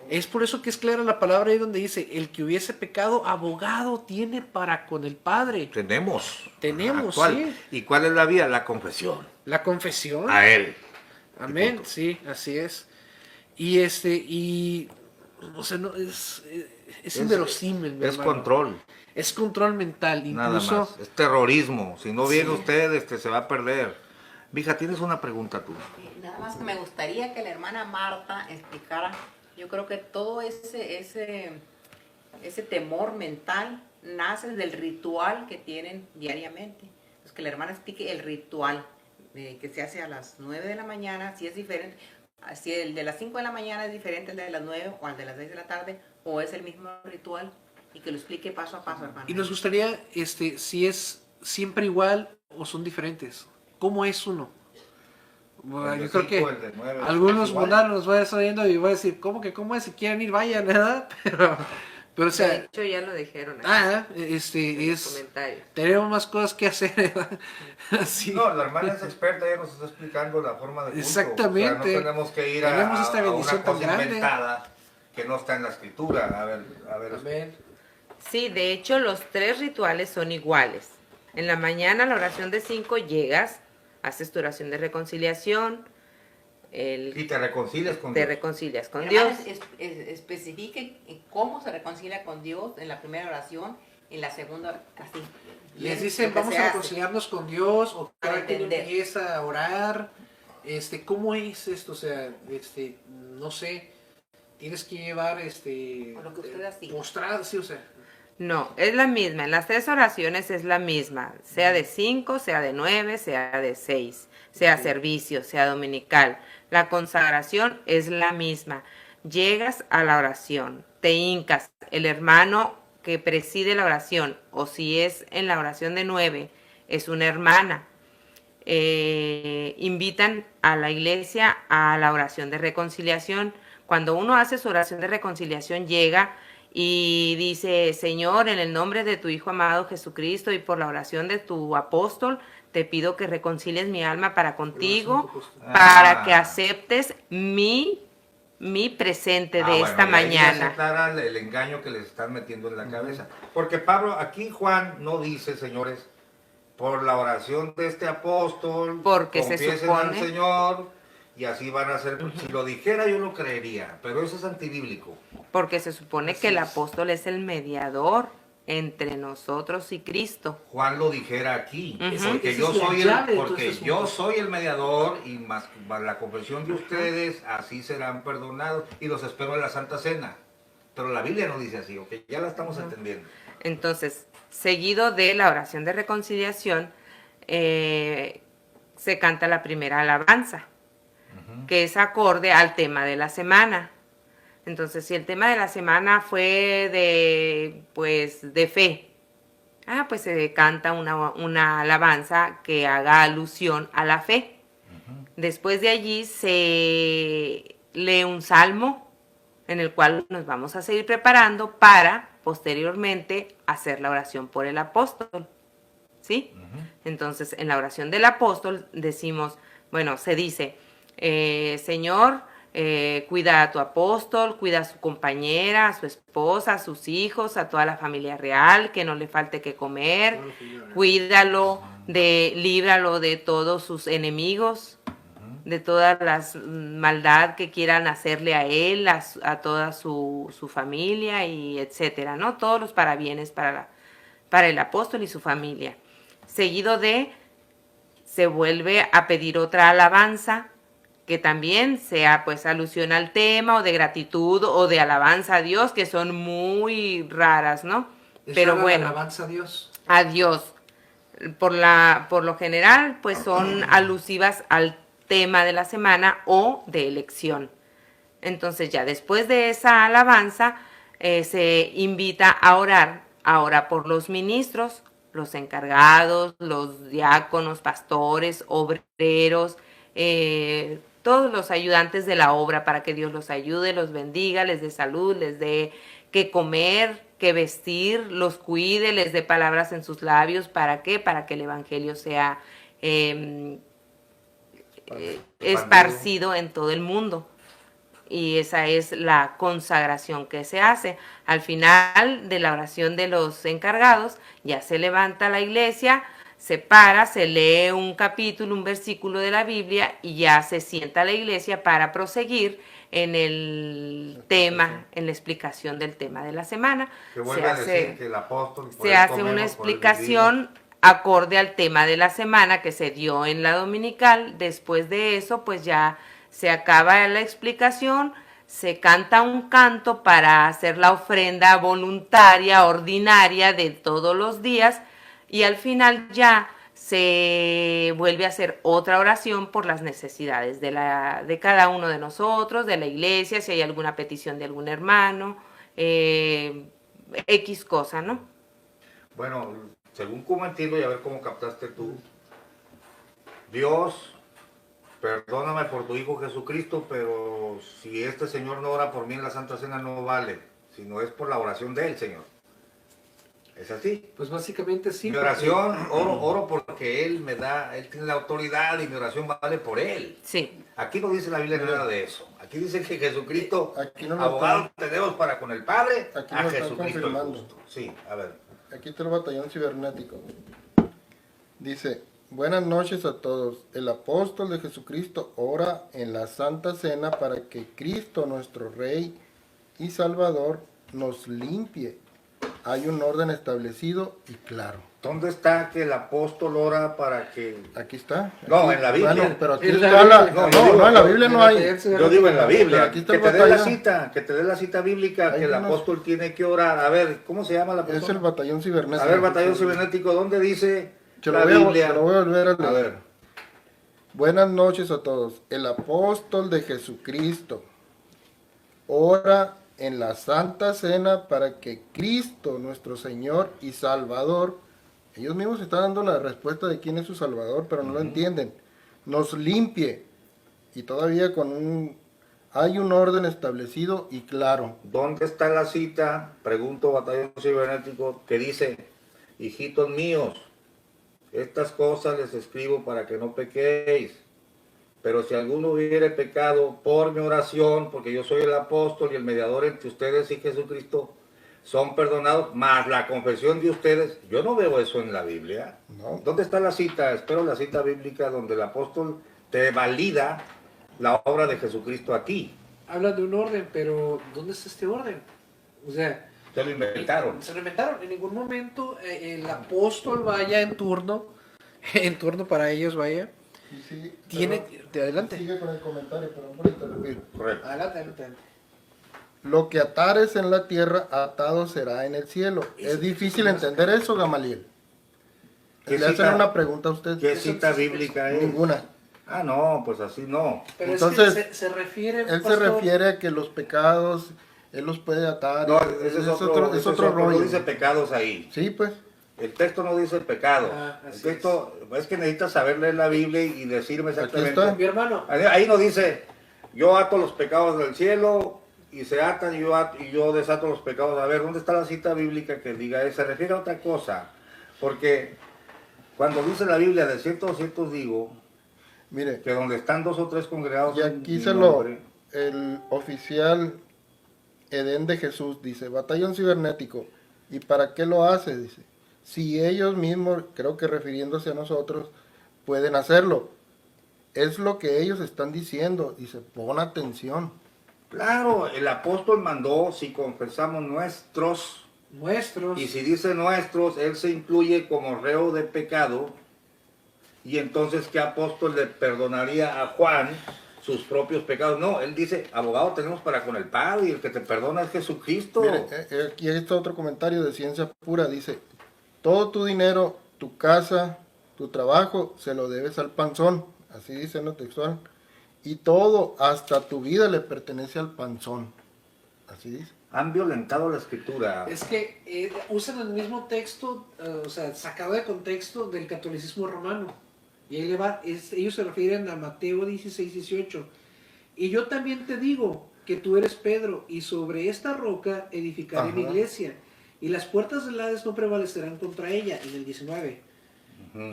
es por eso que es clara la palabra ahí donde dice, el que hubiese pecado, abogado tiene para con el Padre.
Tenemos.
Tenemos,
Actual.
sí.
¿Y cuál es la vía? La confesión.
La confesión.
A él.
Amén,
punto.
sí, así es. Y o sea, no, es inverosímil, mi
Es
hermano.
control.
Es control mental,
Nada
incluso.
más. Es terrorismo. Si no viene
Sí.
usted, se va a perder. Mija, tienes una pregunta tú.
Nada más que me gustaría que la hermana Marta explicara, yo creo que todo ese temor mental nace del ritual que tienen diariamente. Entonces, que la hermana explique el ritual que se hace a las 9 de la mañana, si es diferente, si el de las 5 de la mañana es diferente al de las 9 o al de las 6 de la tarde, o es el mismo ritual, y que lo explique paso a paso, hermana.
Y nos gustaría, si es siempre igual o son diferentes. ¿Cómo es uno? Bueno,
El de
yo creo
cinco,
que
el de nueve,
algunos
igual.
mundanos nos van a estar oyendo y van a decir, ¿cómo que cómo es? Si quieren ir, vayan, ¿verdad? Pero o
De
sea,
hecho, ya lo dijeron aquí en los
es...
comentarios.
Tenemos más cosas que hacer, ¿verdad? Así.
No, la hermana es experta, ella nos está explicando la forma de culto.
Exactamente.
O sea, no tenemos que ir
Tenemos
a
esta
una
bendición tan
cosa
grande.
inventada que no está en la escritura. A ver.
Amén.
Sí, de hecho, los 3 rituales son iguales. En la mañana, la oración de 5, llegas, haces tu oración de reconciliación,
Y te reconcilias con
te
Dios.
reconcilias con
Hermana,
Dios.
especifique cómo se reconcilia con Dios en la primera oración, en la segunda, así.
Les
Bien,
dicen,
lo que
vamos
se
a
hace.
reconciliarnos con Dios, o
Para
cada quien
entender.
empieza a orar. ¿Cómo es esto? O sea, no sé, tienes que llevar,
O lo que usted así.
postrado, sí, o sea.
No, es la misma. En las 3 oraciones es la misma. Sea de 5, sea de 9, sea de 6. Sea servicio, sea dominical. La consagración es la misma. Llegas a la oración, te hincas. El hermano que preside la oración, o si es en la oración de 9, es una hermana. Invitan a la iglesia a la oración de reconciliación. Cuando uno hace su oración de reconciliación, llega y dice, Señor, en el nombre de tu Hijo amado Jesucristo y por la oración de tu apóstol, te pido que reconcilies mi alma para contigo, para que aceptes mi presente de esta
Bueno, y ahí ya se
mañana.
aclara el engaño que les están metiendo en la cabeza. Porque Pablo, aquí Juan no dice, señores, por la oración de este apóstol,
Porque se
confiesen al
supone-
Señor y así van a ser. Si lo dijera yo lo creería, pero eso es antibíblico.
Porque se supone que el apóstol es el mediador entre nosotros y Cristo.
Juan lo dijera aquí,
Ujú.
porque
Esa
yo
es la
soy
llave de todo
porque
este
yo
asunto.
soy el mediador y más la confesión de ustedes así serán perdonados y los espero en la Santa Cena. Pero la Biblia no dice así, ok, ya la estamos entendiendo.
Entonces, seguido de la oración de reconciliación, se canta la primera alabanza, que es acorde al tema de la semana. Entonces, si el tema de la semana fue de fe, pues se canta una alabanza que haga alusión a la fe. Después de allí se lee un salmo en el cual nos vamos a seguir preparando para posteriormente hacer la oración por el apóstol. ¿Sí? Entonces, en la oración del apóstol decimos, bueno, se dice, Señor, Cuida a tu apóstol, cuida a su compañera, a su esposa, a sus hijos, a toda la familia real, que no le falte que comer. Cuídalo, líbralo de todos sus enemigos, de toda la maldad que quieran hacerle a él, a toda su familia y etcétera, ¿no? Todos los parabienes para el apóstol y su familia. Seguido se vuelve a pedir otra alabanza, que también sea pues alusión al tema o de gratitud o de alabanza a Dios, que son muy raras, ¿no?
Eso
Pero
era
bueno,
alabanza a Dios.
a Dios. Por lo general, pues son alusivas al tema de la semana o de elección. Entonces ya después de esa alabanza se invita a orar ahora por los ministros, los encargados, los diáconos, pastores, obreros, todos los ayudantes de la obra, para que Dios los ayude, los bendiga, les dé salud, les dé que comer, que vestir, los cuide, les dé palabras en sus labios. ¿Para qué? Para que el evangelio sea esparcido en todo el mundo. Y esa es la consagración que se hace. Al final de la oración de los encargados, ya se levanta la iglesia, se para, se lee un capítulo, un versículo de la Biblia y ya se sienta la iglesia para proseguir en el tema, en la explicación del tema de la semana.
Que vuelve a decir que el apóstol... por
Se
él
hace
comemos,
una
por él
explicación acorde al tema de la semana que se dio en la dominical. Después de eso, pues ya se acaba la explicación, se canta un canto para hacer la ofrenda voluntaria, ordinaria de todos los días, y al final ya se vuelve a hacer otra oración por las necesidades de cada uno de nosotros, de la iglesia, si hay alguna petición de algún hermano, X cosa, ¿no?
Bueno, según como entiendo y a ver cómo captaste tú, Dios, perdóname por tu Hijo Jesucristo, pero si este Señor no ora por mí en la Santa Cena no vale, sino es por la oración de Él, Señor. ¿Es así?
Pues básicamente sí.
Mi oración, oro porque Él me da, Él tiene la autoridad y mi oración vale por Él.
Sí.
Aquí no dice la Biblia nada de eso. Aquí dice que Jesucristo,
Aquí no lo
abogado tenemos para con el Padre,
Aquí
a
lo están
Jesucristo el
confirmando.
justo. Sí, a ver.
Aquí está el batallón cibernético. Dice, buenas noches a todos. El apóstol de Jesucristo ora en la Santa Cena para que Cristo, nuestro Rey y Salvador, nos limpie. Hay un orden establecido y claro.
¿Dónde está que el apóstol ora para que...
Aquí está.
No,
Aquí-
en la Biblia.
Bueno, pero aquí
En la
está la...
Biblia.
No,
yo digo-
no, en la Biblia no hay.
Yo digo en la
Pero
Biblia,
aquí está
que
el
te dé la
batallón.
cita, que te dé la cita bíblica,
Hay
que el
unos-
apóstol tiene que orar. A ver, ¿cómo se llama la
Es
persona?
el batallón cibernético.
A ver, batallón cibernético, ¿dónde dice
Se
la
lo voy a
Biblia?
se lo voy a volver a
A
leer.
ver,
Buenas noches a todos. El apóstol de Jesucristo ora en la Santa Cena para que Cristo, nuestro Señor y Salvador, ellos mismos están dando la respuesta de quién es su Salvador, pero no lo entienden, nos limpie. Y todavía hay un orden establecido y claro.
¿dónde está la cita? Pregunto, batallón cibernético, que dice, hijitos míos, estas cosas les escribo para que no pequéis. Pero si alguno hubiere pecado por mi oración, porque yo soy el apóstol y el mediador entre ustedes y Jesucristo, son perdonados, más la confesión de ustedes. Yo no veo eso en la Biblia.
No.
¿Dónde está la cita? Espero la cita bíblica donde el apóstol te valida la obra de Jesucristo a ti.
Habla de un orden, pero ¿dónde está este orden? O sea,
Se lo inventaron.
se lo inventaron. En ningún momento el apóstol vaya en turno para ellos vaya.
Sí, sí,
Tiene,
perdón,
de adelante.
Sigue con el comentario, perdón por interrumpir.
Correcto.
Adelante, adelante.
Lo que atares en la tierra, atado será en el cielo. Es difícil entender eso, Gamaliel.
¿Qué
Le hacen
cita?
una pregunta a usted.
¿Qué cita bíblica es?
Ninguna.
Ah, no, pues así no.
Pero
Entonces,
es que se refiere,
Él se
pastor,
refiere a que los pecados, Él los puede atar.
No, ese es otro
rollo.
no dice pecados ahí.
Sí, pues.
El texto no dice pecado.
Ah,
El
así
texto es que necesitas saber leer la Biblia y decirme exactamente.
está.
mi hermano,
Ahí no dice, yo ato los pecados del cielo y se atan y yo desato los pecados. A ver, ¿dónde está la cita bíblica que diga eso? Se refiere a otra cosa. Porque cuando dice la Biblia, de cierto digo,
Mire,
que donde están dos o tres congregados
y
en
aquí
mi
se lo,
nombre,
el oficial Edén de Jesús, dice, batallón cibernético. ¿Y para qué lo hace? Dice, si ellos mismos, creo que refiriéndose a nosotros, pueden hacerlo. Es lo que ellos están diciendo. Dice, pon atención.
Claro, el apóstol mandó, si confesamos nuestros,
Nuestros.
y si dice nuestros, él se incluye como reo de pecado, y entonces, ¿qué apóstol le perdonaría a Juan sus propios pecados? No, él dice, abogado tenemos para con el Padre, y el que te perdona es Jesucristo.
Mire, aquí está otro comentario de ciencia pura. Dice, todo tu dinero, tu casa, tu trabajo, se lo debes al panzón. Así dice en lo textual. Y todo, hasta tu vida, le pertenece al panzón. Así dice.
Han violentado la escritura.
Es que usan el mismo texto, o sea, sacado de contexto del catolicismo romano. Y ahí le va, ellos se refieren a Mateo 16, 18. Y yo también te digo que tú eres Pedro, y sobre esta roca edificaré mi
Ajá.
iglesia, y las puertas del Hades no prevalecerán contra ella, en el 19.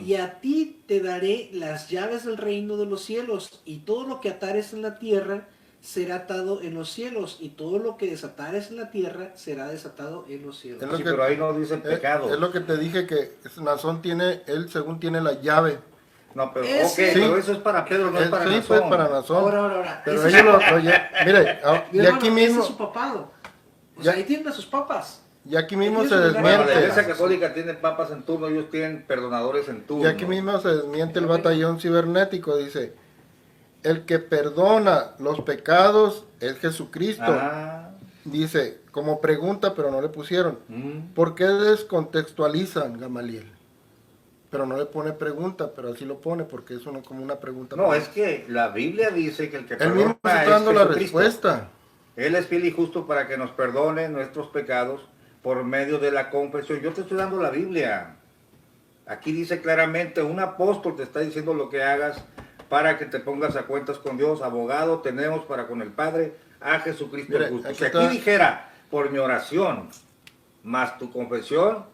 Y a ti te daré las llaves del reino de los cielos, y todo lo que atares en la tierra será atado en los cielos, y todo lo que desatares en la tierra será desatado en los cielos.
Es lo
Sí,
que-
pero ahí no dice pecado.
Es lo que te dije, que Nazón tiene, él según tiene la llave.
No, pero,
Ese-
ok,
Sí.
pero eso es para Pedro, no es para
Sí,
Nazón.
pues para Nazón.
Ahora.
Pero
ese-
ellos mire,
mi
y
hermano,
aquí
ese
mismo,
es su papado. O
Ya-
sea, ahí tienen a sus papas.
y aquí mismo
ellos
se
le dan-
Bueno, la
desmiente.
Iglesia Católica tiene papas en turno, ellos tienen perdonadores en turno.
Y aquí mismo se desmiente el batallón cibernético. Dice, el que perdona los pecados es Jesucristo.
Ah,
Dice, como pregunta, pero no le pusieron. ¿Por qué descontextualizan, Gamaliel? Pero no le pone pregunta, pero así lo pone porque es como una pregunta.
No, es que la Biblia dice que el que
Él mismo
perdona
está dando la
Jesucristo.
respuesta.
Él es fiel y justo para que nos perdone nuestros pecados por medio de la confesión. Yo te estoy dando la Biblia. Aquí dice claramente, un apóstol te está diciendo lo que hagas para que te pongas a cuentas con Dios. Abogado tenemos para con el Padre a Jesucristo
Mire,
el justo.
aquí
Si aquí
está.
dijera, por mi oración, más tu confesión,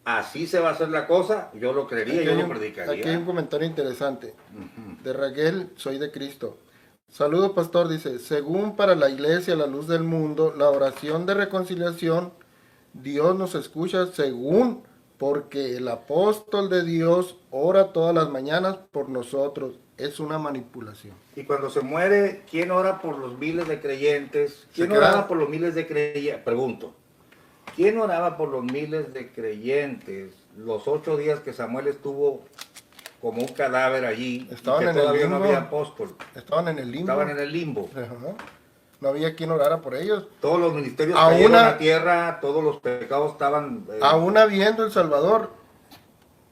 así se va a hacer la cosa, yo lo creería, yo lo predicaría.
Aquí hay un comentario interesante. De Raquel, soy de Cristo. Saludo, pastor, dice, según para la iglesia, la luz del mundo, la oración de reconciliación, Dios nos escucha según, porque el apóstol de Dios ora todas las mañanas por nosotros. Es una manipulación.
Y cuando se muere, ¿quién ora por los miles de creyentes? ¿Quién
Se queda-
oraba por los miles de creyentes? Pregunto. ¿Quién oraba por los miles de creyentes los 8 días que Samuel estuvo como un cadáver allí?
Estaban
y que
en el
todavía no
limbo.
había apóstol.
Estaban en el limbo.
Estaban en el limbo.
Ajá. No había quien orara por ellos.
Todos los ministerios
A
cayeron
una-
a tierra, todos los pecados estaban...
Aún habiendo El Salvador,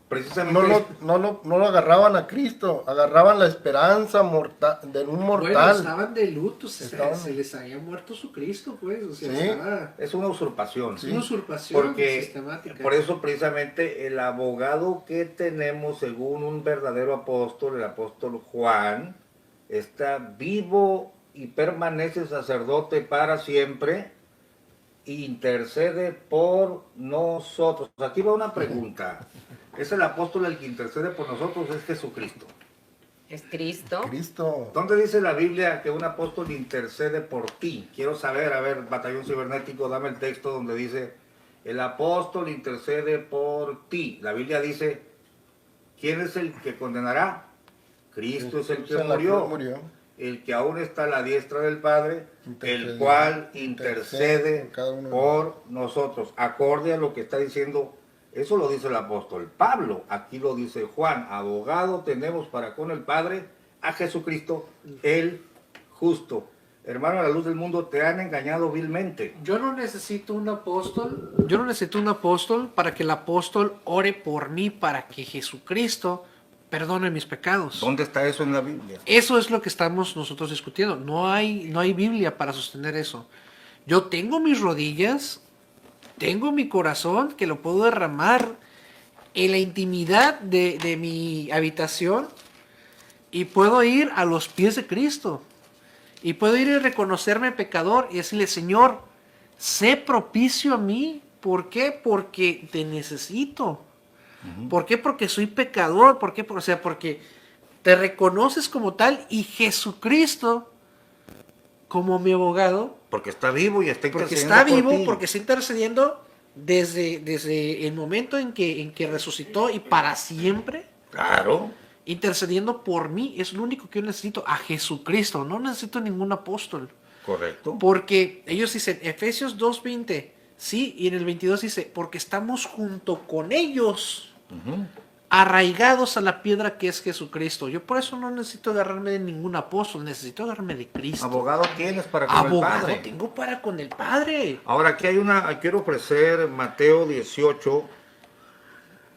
precisamente...
no lo agarraban a Cristo, agarraban la esperanza de un
Bueno,
mortal.
estaban de luto,
Estaban-
se les había muerto su Cristo, pues. O sea,
Sí.
estaba
Es una usurpación.
una usurpación
Porque
sistemática.
por eso precisamente el abogado que tenemos según un verdadero apóstol, el apóstol Juan, está vivo y permanece sacerdote para siempre, intercede por nosotros. Aquí va una pregunta. ¿Es el apóstol el que intercede por nosotros? ¿Es Jesucristo?
Es Cristo.
Cristo.
¿Dónde dice la Biblia que un apóstol intercede por ti? Quiero saber, a ver, batallón cibernético, dame el texto donde dice, el apóstol intercede por ti. La Biblia dice, ¿quién es el que condenará? Cristo es el que
En la
murió,
cruz murió.
el que aún está a la diestra del Padre,
Intercede.
el cual
Intercede
intercede
por cada uno de
por nosotros. Acorde a lo que está diciendo, eso lo dice el apóstol Pablo, aquí lo dice Juan, abogado tenemos para con el Padre a Jesucristo, el justo. Hermano, a la luz del mundo te han engañado vilmente.
Yo no necesito un apóstol para que el apóstol ore por mí, para que Jesucristo perdone mis pecados.
¿Dónde está eso en la Biblia?
Eso es lo que estamos nosotros discutiendo. No hay Biblia para sostener eso. Yo tengo mis rodillas, tengo mi corazón que lo puedo derramar en la intimidad de mi habitación y puedo ir a los pies de Cristo. Y puedo ir y reconocerme pecador y decirle, Señor, sé propicio a mí. ¿Por qué? Porque te necesito. ¿Por qué? Porque soy pecador. ¿Por qué? O sea, porque te reconoces como tal y Jesucristo como mi abogado,
Porque está vivo y está
porque
intercediendo
está
por
vivo,
ti.
porque está intercediendo desde el momento en que resucitó y para siempre,
Claro.
intercediendo por mí. Es lo único que yo necesito, a Jesucristo. No necesito ningún apóstol.
Correcto.
Porque ellos dicen, Efesios 2:20, sí, y en el 22 dice, porque estamos junto con ellos,
Ujú.
arraigados a la piedra que es Jesucristo. Yo por eso no necesito agarrarme de ningún apóstol, necesito agarrarme de Cristo.
Abogado tienes para con el
Abogado
Padre.
tengo para con el Padre.
Ahora aquí quiero ofrecer Mateo 18.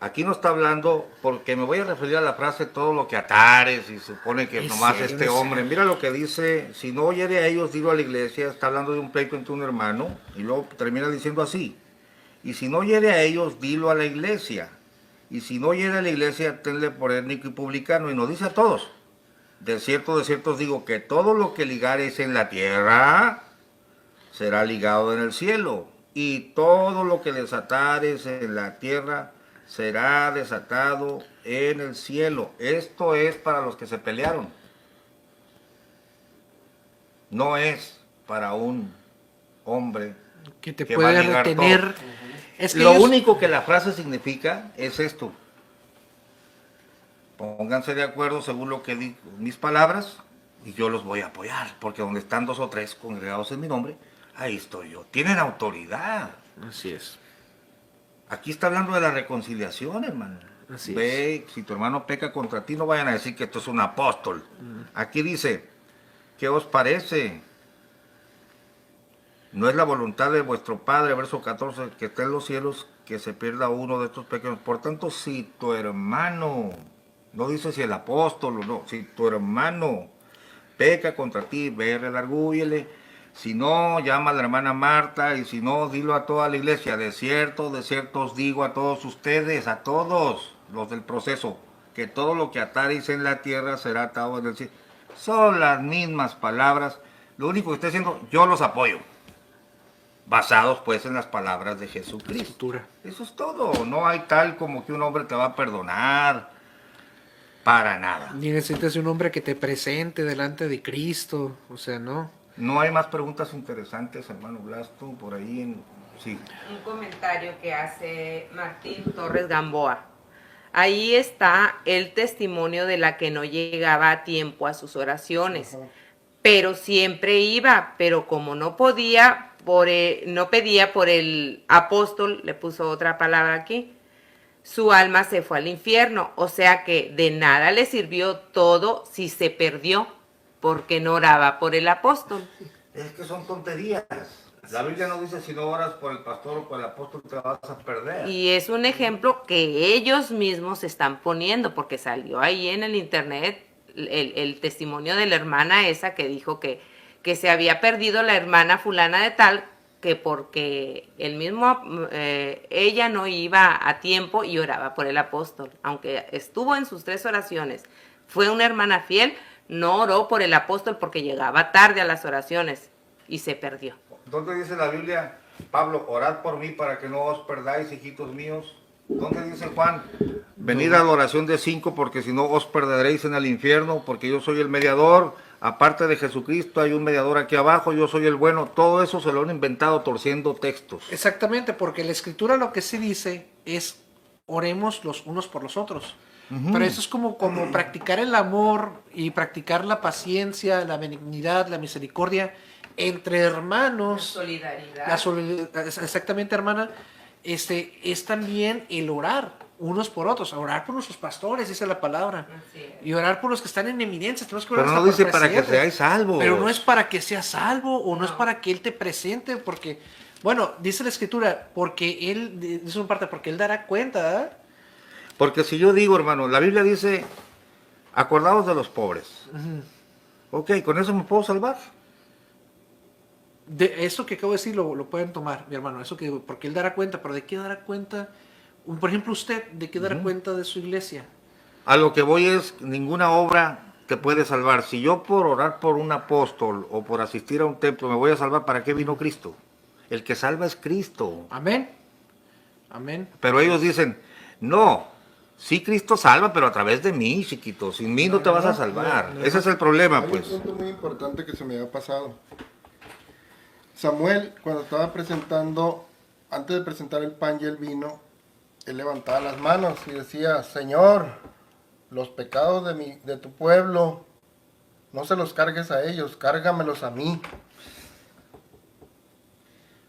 Aquí no está hablando, porque me voy a referir a la frase todo lo que atares, y supone que
¿En
nomás
serio?
este
¿En
hombre.
serio?
Mira lo que dice, si no oyere a ellos, dilo a la iglesia. Está hablando de un pleito entre un hermano, y luego termina diciendo así. Y si no oyere a ellos, dilo a la iglesia. Y si no oyere a la iglesia, tenle por étnico y publicano. Y nos dice a todos, de cierto os digo, que todo lo que ligareis en la tierra, será ligado en el cielo. Y todo lo que desatares en la tierra, será desatado en el cielo. Esto es para los que se pelearon. No es para un hombre
Que te
que va a
puede
ligar
retener.
todo.
Es que
Lo
ellos-
único que la frase significa es esto. Pónganse de acuerdo según lo que digo mis palabras y yo los voy a apoyar, porque donde están 2 o 3 congregados en mi nombre, ahí estoy yo. Tienen autoridad.
Así es.
Aquí está hablando de la reconciliación, hermano.
Así
Ve, si tu hermano peca contra ti, no vayan a decir que esto es un apóstol. Aquí dice, ¿qué os parece? No es la voluntad de vuestro Padre, verso 14, que está en los cielos, que se pierda uno de estos pequeños. Por tanto, si tu hermano, no dice si el apóstol o no, si tu hermano peca contra ti, ve, redargúyele. Si no, llama a la hermana Marta, y si no, dilo a toda la iglesia. De cierto os digo a todos ustedes, a todos los del proceso, que todo lo que ataréis en la tierra será atado en el cielo. Son las mismas palabras. Lo único que estoy diciendo, yo los apoyo. Basados pues en las palabras de Jesucristo.
Escritura.
Eso es todo. No hay tal como que un hombre te va a perdonar. Para nada.
Ni necesitas de un hombre que te presente delante de Cristo. O sea, no.
No hay más preguntas interesantes, hermano Blasto, por ahí en... Sí.
Un comentario que hace Martín Torres Gamboa. Ahí está el testimonio de la que no llegaba a tiempo a sus oraciones, pero siempre iba, pero como no podía, no pedía por el apóstol, le puso otra palabra aquí, su alma se fue al infierno, o sea que de nada le sirvió todo si se perdió, porque no oraba por el apóstol.
Es que son tonterías. La Biblia no dice si no oras por el pastor o por el apóstol te vas a perder.
Y es un ejemplo que ellos mismos están poniendo, porque salió ahí en el internet el testimonio de la hermana esa que dijo que se había perdido la hermana fulana de tal, que porque ella no iba a tiempo y oraba por el apóstol. Aunque estuvo en sus 3 oraciones, fue una hermana fiel, no oró por el apóstol porque llegaba tarde a las oraciones y se perdió.
¿Dónde dice la Biblia, Pablo, orad por mí para que no os perdáis, hijitos míos? ¿Dónde dice Juan? Venid a la oración de 5 porque si no os perderéis en el infierno, porque yo soy el mediador. Aparte de Jesucristo hay un mediador aquí abajo, yo soy el bueno. Todo eso se lo han inventado torciendo textos.
Exactamente, porque la escritura lo que sí dice es oremos los unos por los otros. Pero eso es como practicar el amor y practicar la paciencia, la benignidad, la misericordia entre hermanos.
Solidaridad.
Exactamente, hermana. Es también el orar unos por otros, orar por nuestros pastores, dice la palabra.
Así es.
Y orar por los que están en eminencia. Tenemos que orar
Pero no
hasta por
dice para que
presidentes.
seáis salvos.
Pero no es para que seas salvo o no es
No.
para que Él te presente, porque, bueno, dice la escritura, porque Él, dice una parte, porque Él dará cuenta, ¿eh?
Porque si yo digo, hermano, la Biblia dice, acordaos de los pobres. Ok, ¿con eso me puedo salvar?
De esto que acabo de decir lo pueden tomar, mi hermano, eso que, porque Él dará cuenta, pero ¿de qué dará cuenta? Por ejemplo, usted, ¿de qué dará cuenta de su iglesia?
A lo que voy es, ninguna obra te puede salvar. Si yo por orar por un apóstol o por asistir a un templo me voy a salvar, ¿para qué vino Cristo? El que salva es Cristo.
Amén. Amén.
Pero ellos dicen, no, Sí, Cristo salva, pero a través de mí, chiquito. Sin mí no te vas a salvar. Ese es el problema,
Hay
pues.
un punto muy importante que se me había pasado. Samuel, cuando estaba presentando, antes de presentar el pan y el vino, él levantaba las manos y decía, Señor, los pecados de tu pueblo, no se los cargues a ellos, cárgamelos a mí.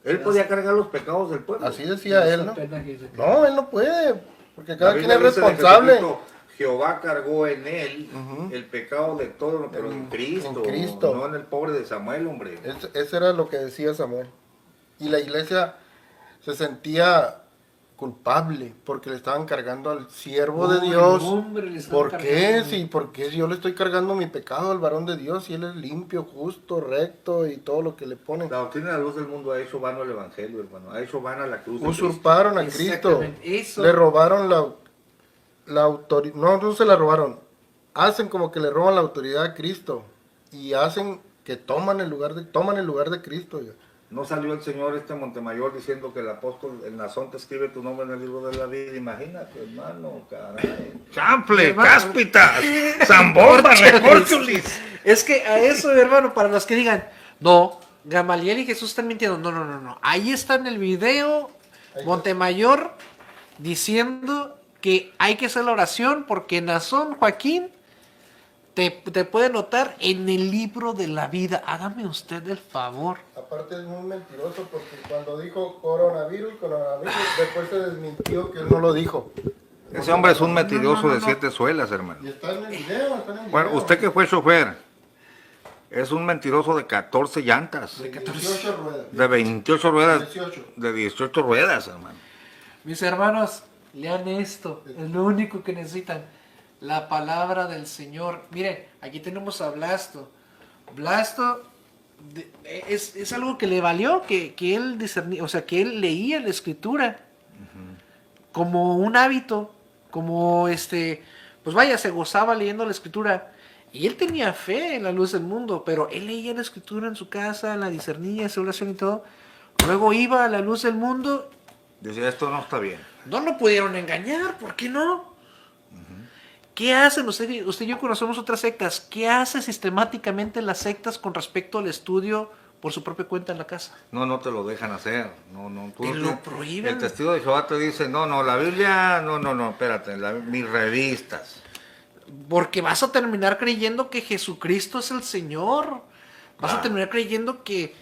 Él podía cargar los pecados del pueblo.
Así decía él, ¿no?
Pena que se-
No, él no puede, porque cada
La
quien
Biblia
es
dice de
responsable.
Jesucristo, Jehová cargó en él
Ujú.
el pecado de todo, pero en Cristo,
Cristo.
no en el pobre de Samuel, hombre.
Eso era lo que decía Samuel. Y la iglesia se sentía culpable porque le estaban cargando al siervo de
Pobre
Dios.
hombre, le están
¿Por qué?
cargando.
Sí, porque yo le estoy cargando mi pecado al varón de Dios y él es limpio, justo, recto y todo lo que le ponen.
La doctrina de la luz del mundo ha hecho vano el evangelio, hermano. Ha hecho vana la cruz de Cristo.
Usurparon a Cristo.
Exactamente, eso.
Le robaron la autoridad. No, no se la robaron. Hacen como que le roban la autoridad a Cristo. Y hacen que toman el lugar de Cristo. Oiga.
No salió el señor Montemayor diciendo que el apóstol, el Nazón te escribe tu nombre en el libro de la vida. Imagínate, hermano, caray. Chample,
Hermano.
cáspitas, zambomba, recórcholis.
Es que a eso, hermano, para los que digan, no, Gamaliel y Jesús están mintiendo. No, no, no, no. Ahí está en el video Montemayor diciendo que hay que hacer la oración porque Nazón, Joaquín, te puede notar en el libro de la vida. Hágame usted el favor.
Aparte es muy mentiroso porque cuando dijo coronavirus, después se desmintió que él no lo dijo.
Ese hombre es un mentiroso
no,
de
no.
7 suelas, hermano.
Y está en el video, está en el video.
Bueno, usted que fue chofer, es un mentiroso de 14 llantas,
De 18 ruedas.
de 28 ruedas,
18.
de 18 ruedas, hermano.
Mis hermanos, lean esto. Es lo único que necesitan. La palabra del Señor. Miren, aquí tenemos a Blasto. Blasto es algo que le valió, que él discernía, o sea, que él leía la escritura como un hábito, como pues vaya, se gozaba leyendo la escritura. Y él tenía fe en la luz del mundo, pero él leía la escritura en su casa, la discernía, hacía oración y todo. Luego iba a la luz del mundo.
Decía, esto no está bien.
No lo pudieron engañar, ¿por qué no? ¿Qué hacen? Usted y yo conocemos otras sectas. ¿Qué hace sistemáticamente las sectas con respecto al estudio por su propia cuenta en la casa?
No te lo dejan hacer. Tú
Te
no
lo prohíben.
El testigo de Jehová te dice, no, la Biblia, no, espérate, mis revistas.
Porque vas a terminar creyendo que Jesucristo es el Señor. Vas a
Claro.
terminar creyendo que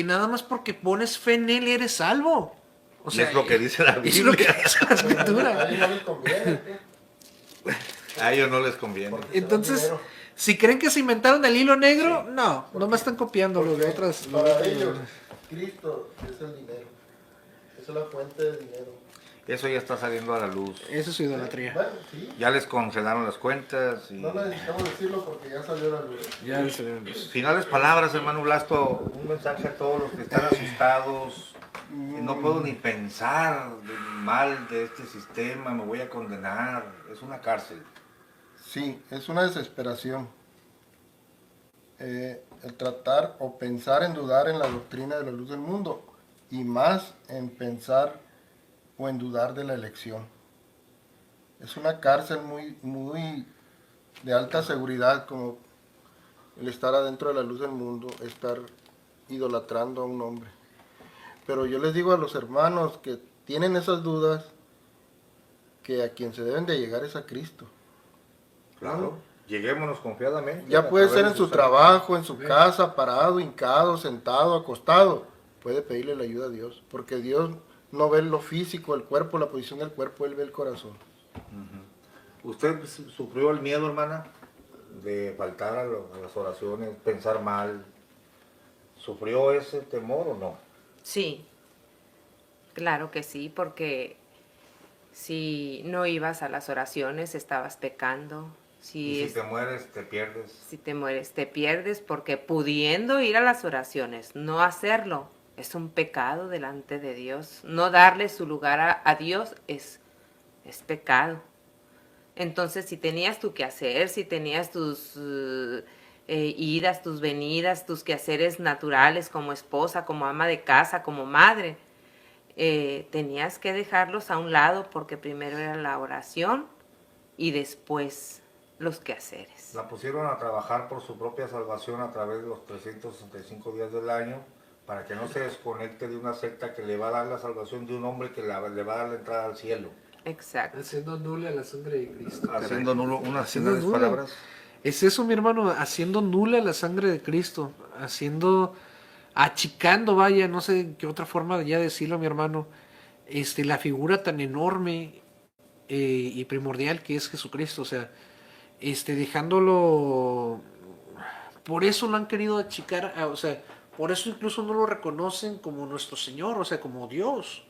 nada más porque pones fe en Él eres salvo. O
Y es lo que dice la
Es lo que
Biblia.
dice la escritura.
A él no les conviene.
A ellos no les conviene.
Entonces, si creen que se inventaron el hilo negro, no me están copiando lo de otras.
Para ellos, Cristo es el dinero. Esa es la fuente de dinero.
Eso ya está saliendo a la luz.
Eso es idolatría.
Bueno, sí.
Ya les congelaron las cuentas. Y...
No necesitamos decirlo porque ya salió a la luz.
Ya
Finales palabras, hermano Blasto. Un mensaje a todos los que están asustados. Y no puedo ni pensar mal de este sistema, me voy a condenar. Es una cárcel.
Sí, es una desesperación. El tratar o pensar en dudar en la doctrina de la luz del mundo y más en pensar o en dudar de la elección. Es una cárcel muy de alta seguridad, como el estar adentro de la luz del mundo, estar idolatrando a un hombre. Pero yo les digo a los hermanos que tienen esas dudas, que a quien se deben de llegar es a Cristo.
Claro. Lleguémonos confiadamente.
Ya
a
puede
través
ser en
de
su
sus
trabajo, en su casa, parado, hincado, sentado, acostado. Puede pedirle la ayuda a Dios, porque Dios no ve lo físico, el cuerpo, la posición del cuerpo, Él ve el corazón.
¿Usted sufrió el miedo, hermana, de faltar a las oraciones, pensar mal? ¿Sufrió ese temor o no?
Sí, claro que sí, porque si no ibas a las oraciones estabas pecando.
Y si te mueres, te pierdes.
Si te mueres, te pierdes, porque pudiendo ir a las oraciones, no hacerlo, es un pecado delante de Dios. No darle su lugar a Dios es pecado. Entonces, si tenías tu quehacer, si tenías tus idas, tus venidas, tus quehaceres naturales como esposa, como ama de casa, como madre, tenías que dejarlos a un lado porque primero era la oración y después los quehaceres.
La pusieron a trabajar por su propia salvación a través de los 365 días del año para que no se desconecte de una secta que le va a dar la salvación de un hombre que le va a dar la entrada al cielo.
Exacto.
Haciendo nula la sangre de Cristo.
Haciendo nulo unas
Haciendo
simples
nula.
palabras.
Es eso, mi hermano, haciendo nula la sangre de Cristo, achicando, vaya, no sé qué otra forma de ya decirlo, mi hermano, la figura tan enorme y primordial que es Jesucristo, o sea, dejándolo, por eso lo han querido achicar, o sea, por eso incluso no lo reconocen como nuestro Señor, o sea, como Dios,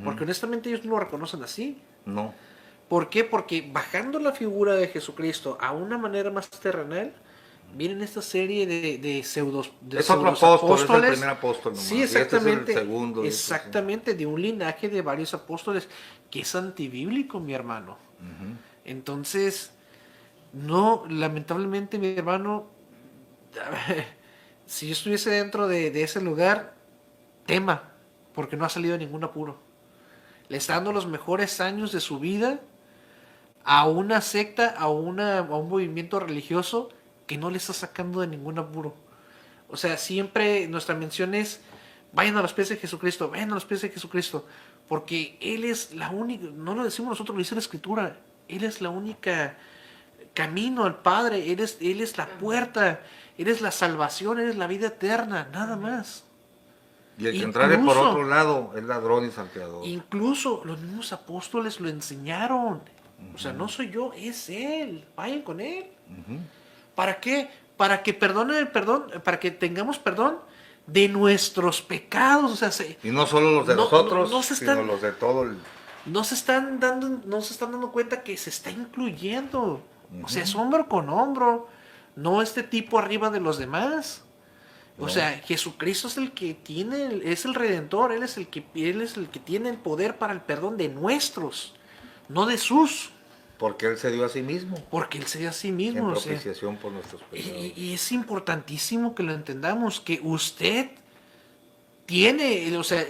porque honestamente ellos no lo reconocen así.
No.
¿Por qué? Porque bajando la figura de Jesucristo a una manera más terrenal, vienen esta serie de pseudos
Es otro apóstol, es el primer apóstol nomás.
Sí,
Y este es el
exactamente.
segundo, y este es el-
Exactamente, de un linaje de varios apóstoles, que es antibíblico, mi hermano. Entonces, no, lamentablemente, mi hermano, si yo estuviese dentro de ese lugar, tema, porque no ha salido de ningún apuro. Le está dando los mejores años de su vida a una secta, a un movimiento religioso que no le está sacando de ningún apuro. O sea, siempre nuestra mención es, vayan a los pies de Jesucristo, vayan a los pies de Jesucristo, porque Él es la única, no lo decimos nosotros, lo dice la Escritura, Él es la única camino al Padre, Él es la puerta, Él es la salvación, Él es la vida eterna, nada más.
Y el que entrare por
Incluso-
otro lado es ladrón y salteador.
Incluso los mismos apóstoles lo enseñaron. O sea, no soy yo, es Él. Vayan con Él. ¿Para qué? Para que para que tengamos perdón de nuestros pecados. O sea,
Y no solo los de
No,
nosotros,
no se
sino
están-
los de todo el...
no se están dando cuenta que se está incluyendo. O sea, es hombro con hombro. No este tipo arriba de los demás. O
No.
sea, Jesucristo es el que tiene, es el Redentor, Él es el que tiene el poder para el perdón de nuestros, no de sus,
Porque Él se dio a sí mismo
porque Él se dio a sí
en
mismo. O sea,
propiciación por nuestros pecados.
y es importantísimo que lo entendamos, que usted tiene, o sea,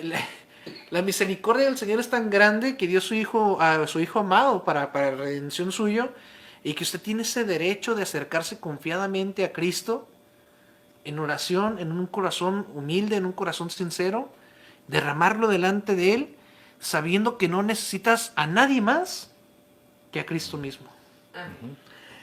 la misericordia del Señor es tan grande que dio a su Hijo amado para redención suyo, y que usted tiene ese derecho de acercarse confiadamente a Cristo en oración, en un corazón humilde, en un corazón sincero, derramarlo delante de Él, sabiendo que no necesitas a nadie más que a Cristo mismo.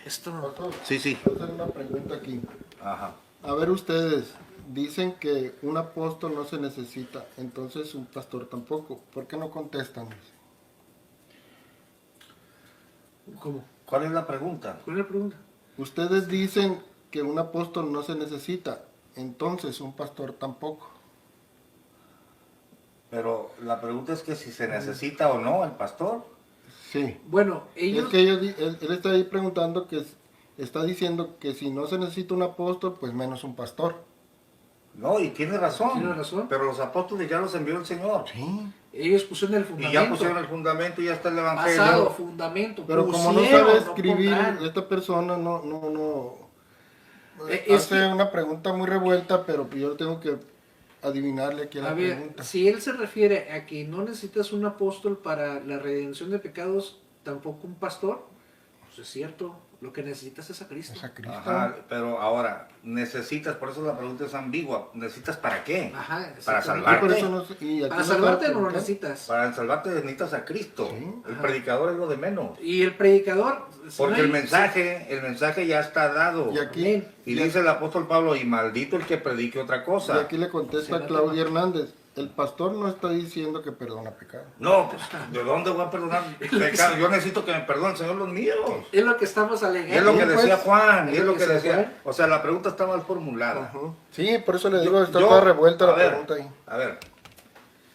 Esto,
Pastor,
Sí, sí.
voy a hacer una pregunta aquí.
Ajá.
A ver, ustedes dicen que un apóstol no se necesita, entonces un pastor tampoco. ¿Por qué no contestan?
¿cómo?
¿Cuál es la pregunta?
¿Cuál es la pregunta?
Ustedes dicen que un apóstol no se necesita, entonces un pastor tampoco.
Pero la pregunta es que si se necesita o no el pastor.
Sí.
Bueno,
Es
ellos...
que él está ahí preguntando está diciendo que si no se necesita un apóstol, pues menos un pastor.
No, y tiene razón.
Tiene razón.
Pero los apóstoles ya los envió el Señor.
Sí.
Ellos pusieron el
Y
fundamento.
ya pusieron el fundamento y ya está el evangelio.
Pasado, fundamento.
Pero como no
pusieron,
sabe
no
escribir,
pondrán.
esta persona no
Es
hace
que-
una pregunta muy revuelta, pero yo tengo que adivinarle aquí a la
A ver,
pregunta.
si él se refiere a que no necesitas un apóstol para la redención de pecados, tampoco un pastor, pues es cierto, lo que necesitas es a Cristo.
Es a Cristo.
Ajá, pero ahora, necesitas, por eso la pregunta es ambigua, ¿necesitas para qué?
Ajá,
Para
exactamente.
salvarte.
Por eso no sé- y aquí
Para
no
salvarte
está
no lo
preguntando.
necesitas.
Para salvarte necesitas a Cristo.
Sí.
El
Ajá.
predicador es lo de menos.
Y el predicador... si
Porque
no hay-
el mensaje ya está dado.
Y aquí,
Amén.
Y dice el apóstol Pablo, y maldito el que predique otra
y
cosa.
aquí le contesta
Será
Claudia Hernández, el pastor no está diciendo que perdona pecado.
No, pues, ¿de dónde voy a perdonar pecado? Yo necesito que me perdone el Señor los míos.
Es lo que estamos
Y
alegando.
es lo que
pues,
decía Juan, y es lo que
decía
decía.
Juan.
O sea, la pregunta está mal formulada.
Ujú. Sí, por eso le digo, está
Yo-
toda revuelta
a
la
ver,
pregunta ahí.
A ver,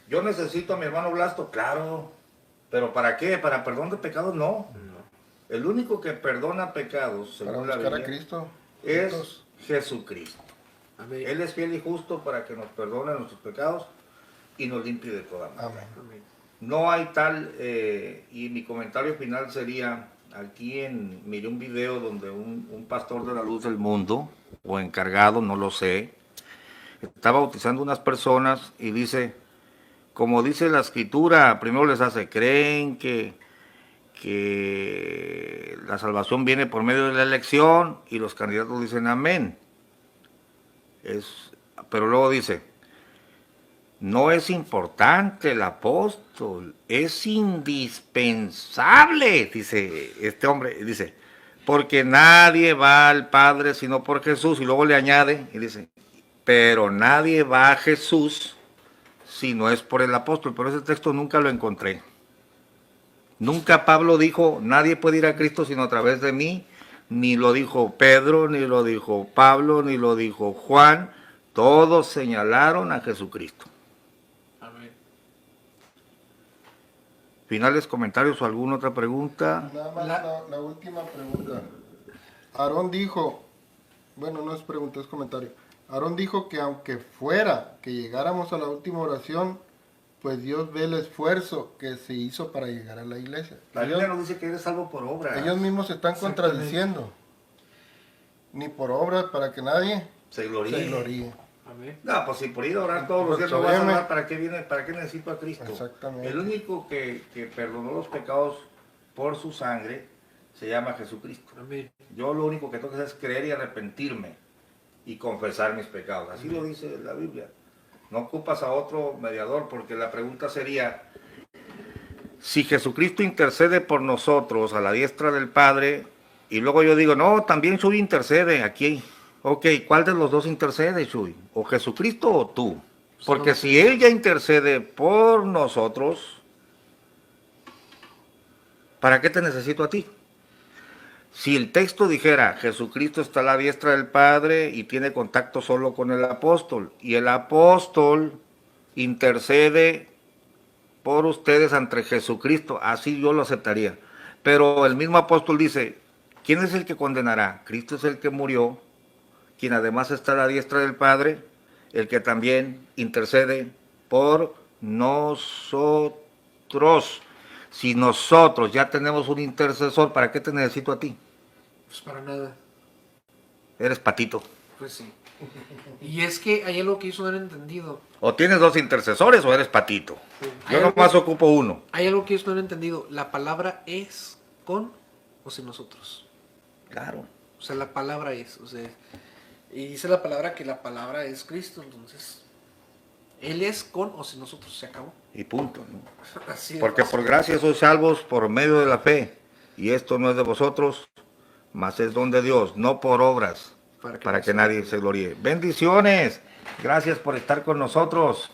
yo necesito a mi hermano Blasto, claro. ¿Pero para qué? ¿Para perdón de pecados? No. El único que perdona pecados,
Para
según la
buscar a
Biblia,
Cristo.
es
Juntos.
Jesucristo.
Amén.
Él es fiel y justo para que nos perdone nuestros pecados y nos limpie de toda maldad.
Amén.
Amén.
No hay tal, y mi comentario final sería, miré un video donde un pastor de la luz del mundo, o encargado, no lo sé, está bautizando unas personas y dice, como dice la escritura, primero les hace, creen que la salvación viene por medio de la elección y los candidatos dicen amén. Pero luego dice, no es importante el apóstol, es indispensable, dice este hombre, dice, porque nadie va al Padre sino por Jesús, y luego le añade y dice, pero nadie va a Jesús si no es por el apóstol. Pero ese texto nunca lo encontré. Nunca Pablo dijo, nadie puede ir a Cristo sino a través de mí, ni lo dijo Pedro, ni lo dijo Pablo, ni lo dijo Juan. Todos señalaron a Jesucristo.
Amén.
¿Finales comentarios o alguna otra pregunta?
Nada más la última pregunta. Aarón dijo, bueno, no es pregunta, es comentario. Aarón dijo que aunque fuera que llegáramos a la última oración, pues Dios ve el esfuerzo que se hizo para llegar a la iglesia.
La Biblia nos dice que eres salvo por obra.
Ellos mismos se están contradiciendo. Ni por obra para que nadie
Se gloríe.
se gloríe.
Amén.
No, pues si por ir a orar todos los días no vas a orar, ¿para qué viene? ¿Para qué necesito a Cristo?
Exactamente.
El único que perdonó los pecados por su sangre se llama Jesucristo.
Amén.
Yo lo único que tengo que hacer es creer y arrepentirme y confesar mis pecados. Así lo dice la Biblia. No ocupas a otro mediador, porque la pregunta sería, si Jesucristo intercede por nosotros a la diestra del Padre, y luego yo digo, no, también Chuy intercede aquí. Ok, ¿cuál de los dos intercede, Chuy? ¿O Jesucristo o tú? Porque si Él ya intercede por nosotros, ¿para qué te necesito a ti? Si el texto dijera, Jesucristo está a la diestra del Padre y tiene contacto solo con el apóstol, y el apóstol intercede por ustedes ante Jesucristo, así yo lo aceptaría. Pero el mismo apóstol dice, ¿quién es el que condenará? Cristo es el que murió, quien además está a la diestra del Padre, el que también intercede por nosotros. Si nosotros ya tenemos un intercesor, ¿para qué te necesito a ti?
Pues para nada.
Eres patito.
Pues sí. Y es que hay algo que ellos no han entendido.
O tienes dos intercesores o eres patito. Yo
Hay
nomás
algo-
ocupo uno.
Hay algo que ellos no han entendido. La palabra es con o sin nosotros.
Claro.
O sea, la palabra es. O sea, y dice la palabra que la palabra es Cristo. Entonces, Él es con o sin nosotros. Se acabó.
Y punto, ¿no?
Así de
Porque
fácil.
por gracia sois salvos por medio de la fe. Y esto no es de vosotros, mas es don de Dios, no por obras, para que nadie se gloríe. Bendiciones. Gracias por estar con nosotros.